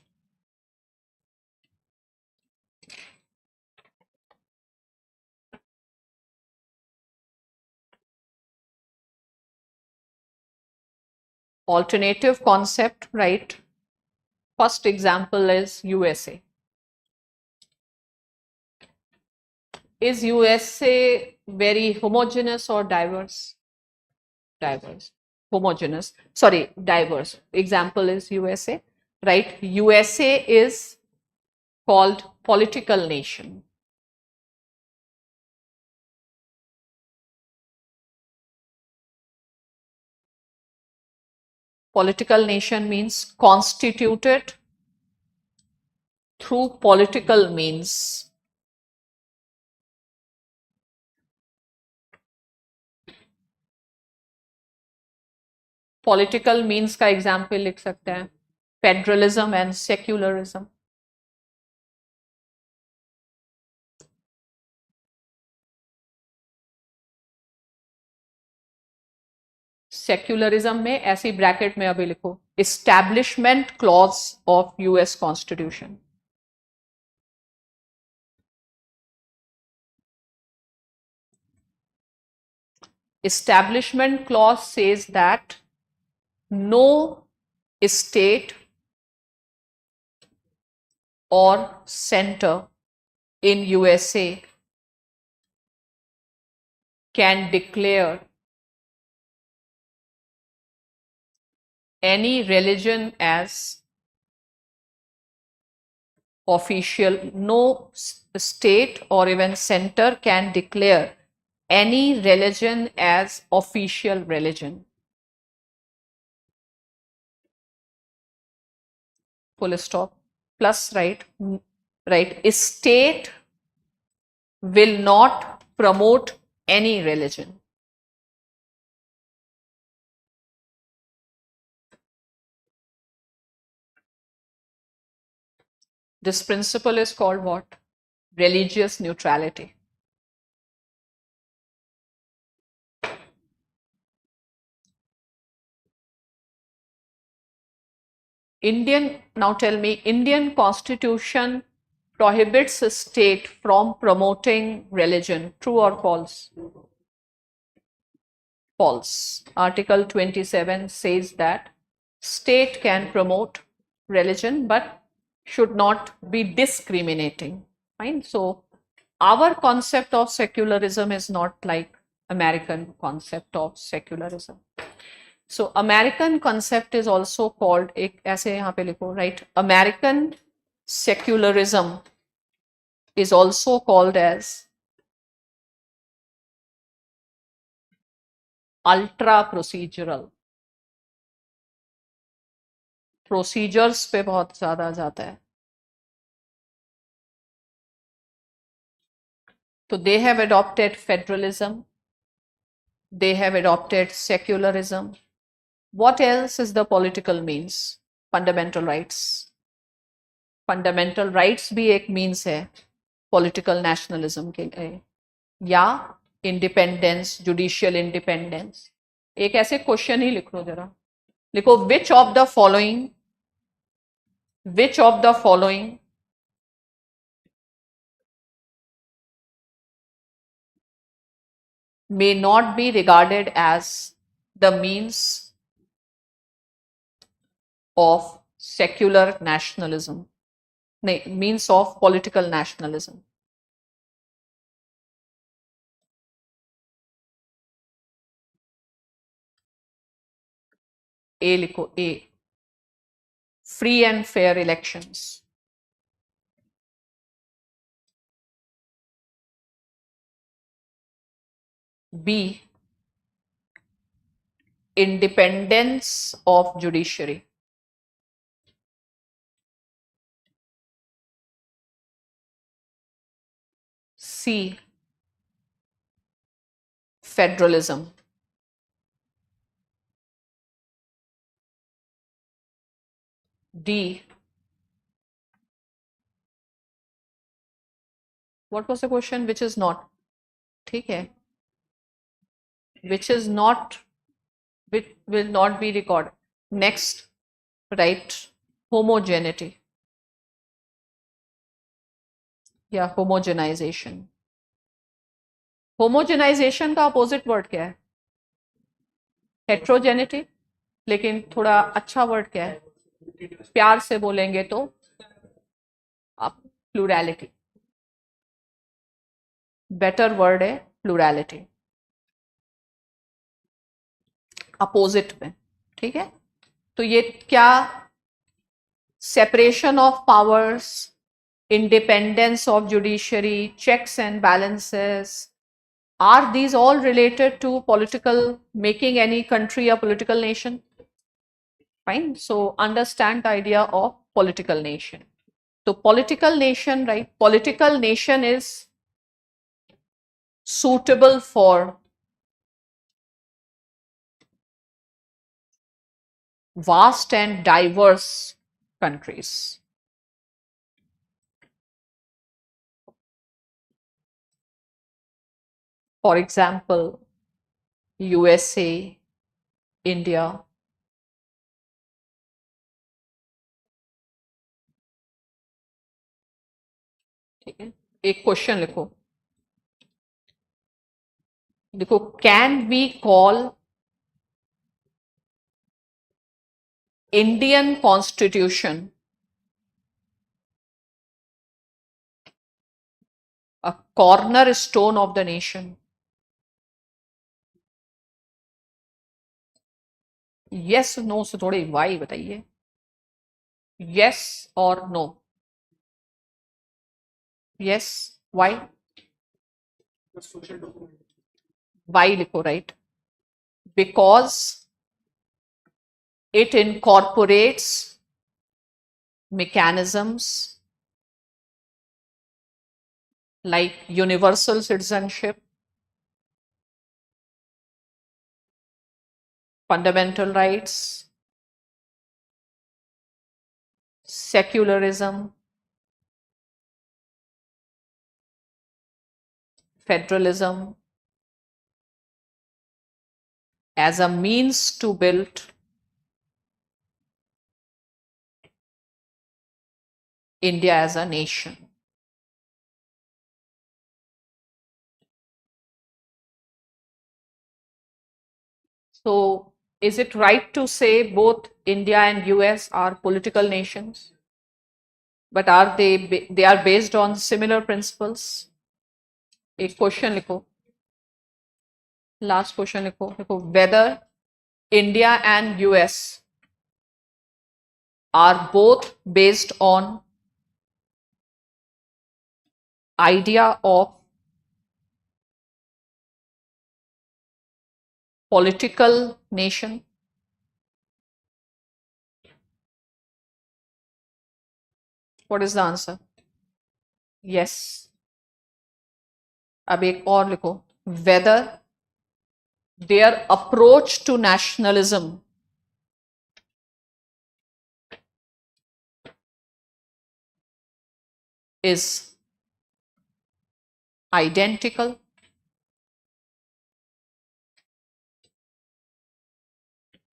Alternative concept, right? First example is USA. Is USA very homogeneous or diverse? Diverse. Homogeneous. Sorry, diverse. Example is USA, right? USA is called political nation. Political nation means constituted through political means. Political means का example लिख सकते हैं federalism and secularism. Secularism में ऐसी bracket में अभी लिखो establishment clause of US constitution. Establishment clause says that no state or center in USA can declare any religion as official. No state or even center can declare any religion as official religion. Full stop. Plus, right, a state will not promote any religion. This principle is called what? Religious neutrality. Indian, now tell me, Indian Constitution prohibits a state from promoting religion. True or false? False. Article 27 says that state can promote religion but should not be discriminating. Fine. So our concept of secularism is not like American concept of secularism. So American concept is also called, एक ऐसे यहाँ पे लिखो, right? American secularism is also called as ultra procedural. Procedures पे बहुत ज़्यादा जाता है. So they have adopted federalism. They have adopted secularism. What else is the political means? Fundamental rights. Fundamental rights भी एक means है political nationalism के लिए. या इंडिपेंडेंस, जुडिशियल इंडिपेंडेंस। एक ऐसे क्वेश्चन ही लिख लो जरा, लिखो which of the following may not be regarded as the means of secular nationalism, means of political nationalism. ए लिखो, ए free and fair elections, B independence of judiciary, C federalism, D, what was the question? Which is not, ठीक है, which is not, which will not be recorded. Next, right, homogeneity या homogenization. Homogenization का opposite word क्या है? Heterogeneity, लेकिन थोड़ा अच्छा word क्या है? प्यार से बोलेंगे तो प्लूरैलिटी, बेटर वर्ड है प्लूरैलिटी, अपोजिट में, ठीक है? तो ये क्या, separation of powers, independence of judiciary, checks and balances, are these all related to political, making any country a political nation? Fine. So understand the idea of political nation. So political nation, right? Political nation is suitable for vast and diverse countries. For example, USA, India. ठीक है, एक question लिखो, देखो, can we call Indian constitution a cornerstone of the nation? Yes, no से थोड़े why बताइए, yes or no? Yes, why? Why लिखो, right? Because it incorporates mechanisms like universal citizenship, fundamental rights, secularism, federalism, as a means to build India as a nation. So is it right to say both India and US are political nations? But are they are based on similar principles? एक question लिखो, last question लिखो, देखो, whether India and US are both based on idea of political nation? What is the answer? Yes. अब एक और लिखो, whether their approach to nationalism is identical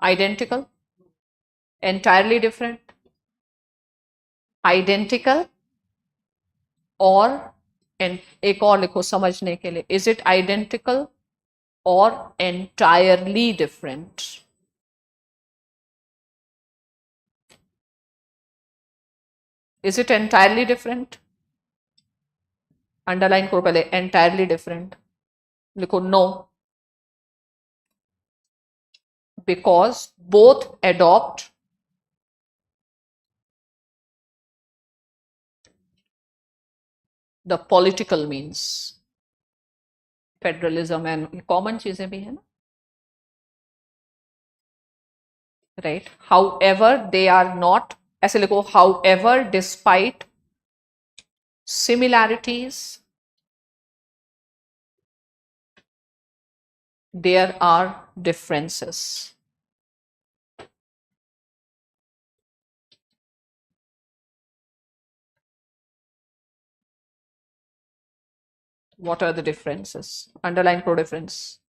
Identical, entirely different, identical, और एक और लिखो समझने के लिए, is it identical or entirely different? Is it entirely different? Underline करो पहले, entirely different लिखो no, because both adopt the political means. Federalism and common चीजें भी है ना, right. However they are not, ऐसे लिखो, however despite similarities there are differences. What are the differences? Underline pro difference.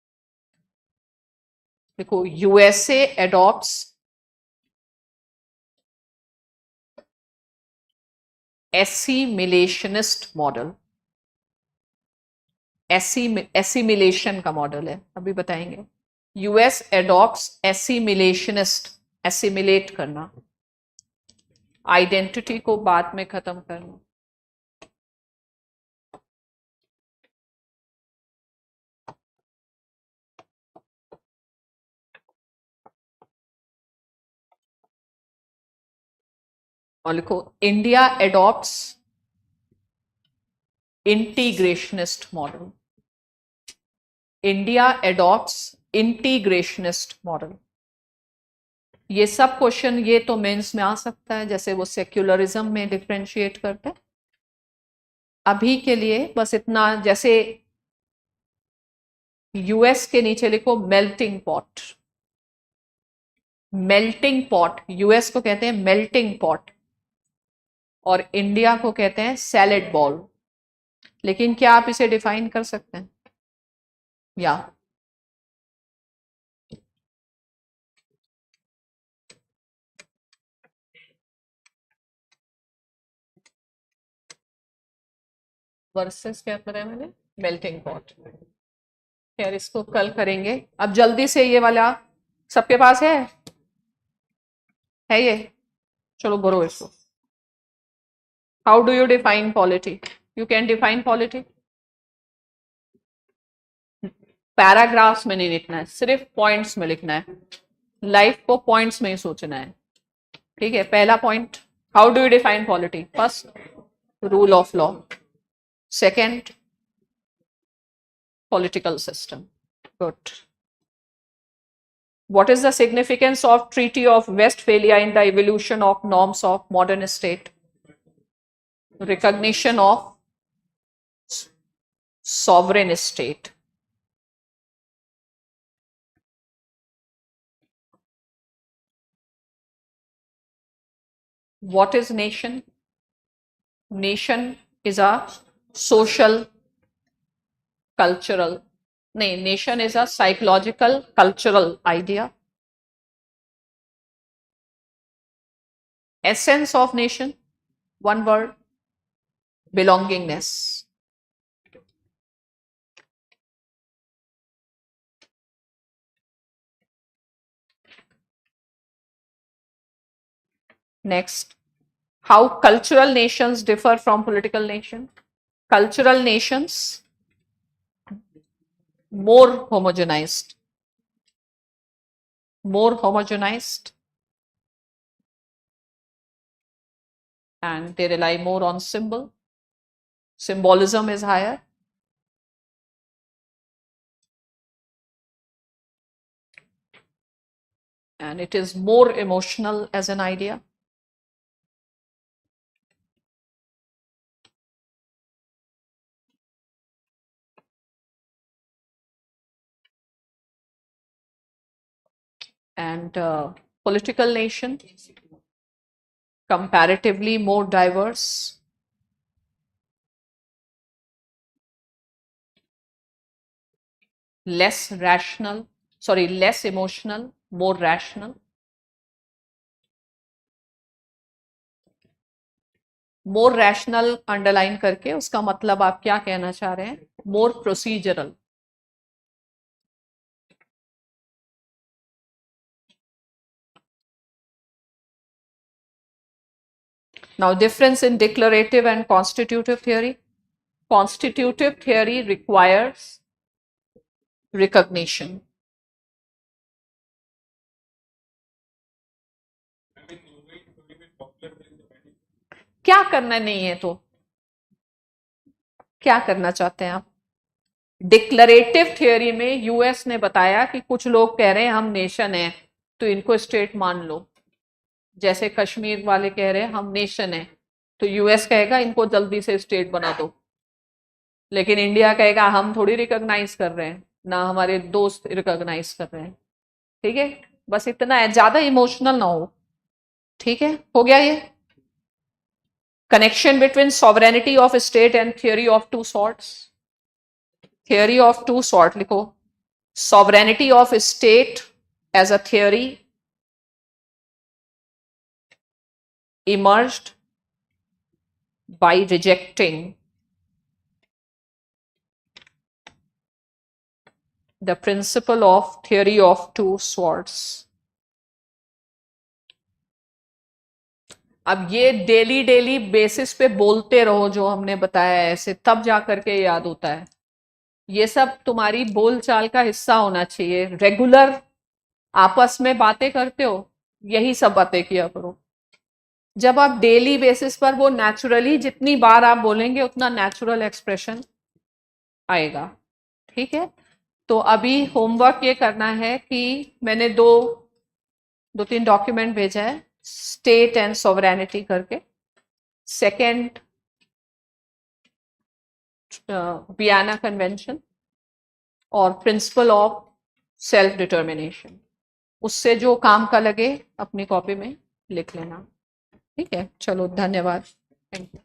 देखो, USA adopts assimilationist model. assimilation का model है, अभी बताएंगे. US adopts assimilationist, assimilate करना, आइडेंटिटी को बाद में खत्म करना. और लिखो, India adopts integrationist model. India adopts integrationist model. ये सब क्वेश्चन ये तो मेंस में आ सकता है, जैसे वो सेक्युलरिज्म में डिफरेंशिएट करते हैं. अभी के लिए बस इतना, जैसे यूएस के नीचे लिखो melting pot. Melting pot, US को कहते हैं मेल्टिंग पॉट और इंडिया को कहते हैं सैलेड बॉल. लेकिन क्या आप इसे डिफाइन कर सकते हैं? या वर्सेस क्या करा है मैंने? Melting pot. खैर, इसको कल करेंगे. अब जल्दी से ये वाला सबके पास है ये, चलो भरो इसको. How do you define polity? You can define polity. Paragraphs में नहीं लिखना है, सिर्फ पॉइंट्स में लिखना है. लाइफ को पॉइंट्स में ही सोचना है. ठीक है, पहला point, how do you define polity? First, rule of law. Second, political system. Good. What is the significance of Treaty of Westphalia in the evolution of norms of modern state? Recognition of sovereign state. What is nation? Nation is a social, cultural, nation is a psychological, cultural idea. Essence of nation, one word, belongingness. Next, how cultural nations differ from political nations. Cultural nations more homogenized, and they rely more on symbolism is higher, and it is more emotional as an idea. And political nation, comparatively more diverse, less emotional, more rational, more rational underline करके उसका मतलब आप क्या कहना चाह रहे हैं? more procedural. Now, difference in declarative and constitutive theory. Constitutive theory requires recognition. क्या करना नहीं है तो क्या करना चाहते हैं आप? डिक्लरेटिव थ्योरी में यूएस ने बताया कि कुछ लोग कह रहे हैं हम नेशन है तो इनको स्टेट मान लो, जैसे कश्मीर वाले कह रहे हैं हम नेशन है तो यूएस कहेगा इनको जल्दी से स्टेट बना दो, लेकिन इंडिया कहेगा हम थोड़ी रिकॉग्नाइज कर रहे हैं, ना हमारे दोस्त रिकॉग्नाइज कर रहे हैं। ठीक है, बस इतना है, ज्यादा इमोशनल ना हो। ठीक है, हो गया ये। Connection between sovereignty of state and theory of two sorts. Theory of two sort लिखो। Sovereignty of state as a theory emerged by rejecting the principle of theory of two swords. अब ये डेली डेली बेसिस पे बोलते रहो जो हमने बताया है ऐसे, तब जा करके याद होता है। ये सब तुम्हारी बोलचाल का हिस्सा होना चाहिए। रेगुलर आपस में बातें करते हो, यही सब बातें किया करो। जब आप डेली बेसिस पर वो नेचुरली जितनी बार आप बोलेंगे उतना नेचुरल एक्सप्रेशन आएगा। ठीक है, तो अभी होमवर्क ये करना है कि मैंने दो तीन डॉक्यूमेंट भेजा है, स्टेट एंड सॉवरेनिटी करके, सेकेंड वियना कन्वेंशन और प्रिंसिपल ऑफ सेल्फ डिटर्मिनेशन। उससे जो काम का लगे अपनी कॉपी में लिख लेना। ठीक है, चलो धन्यवाद, थैंक यू।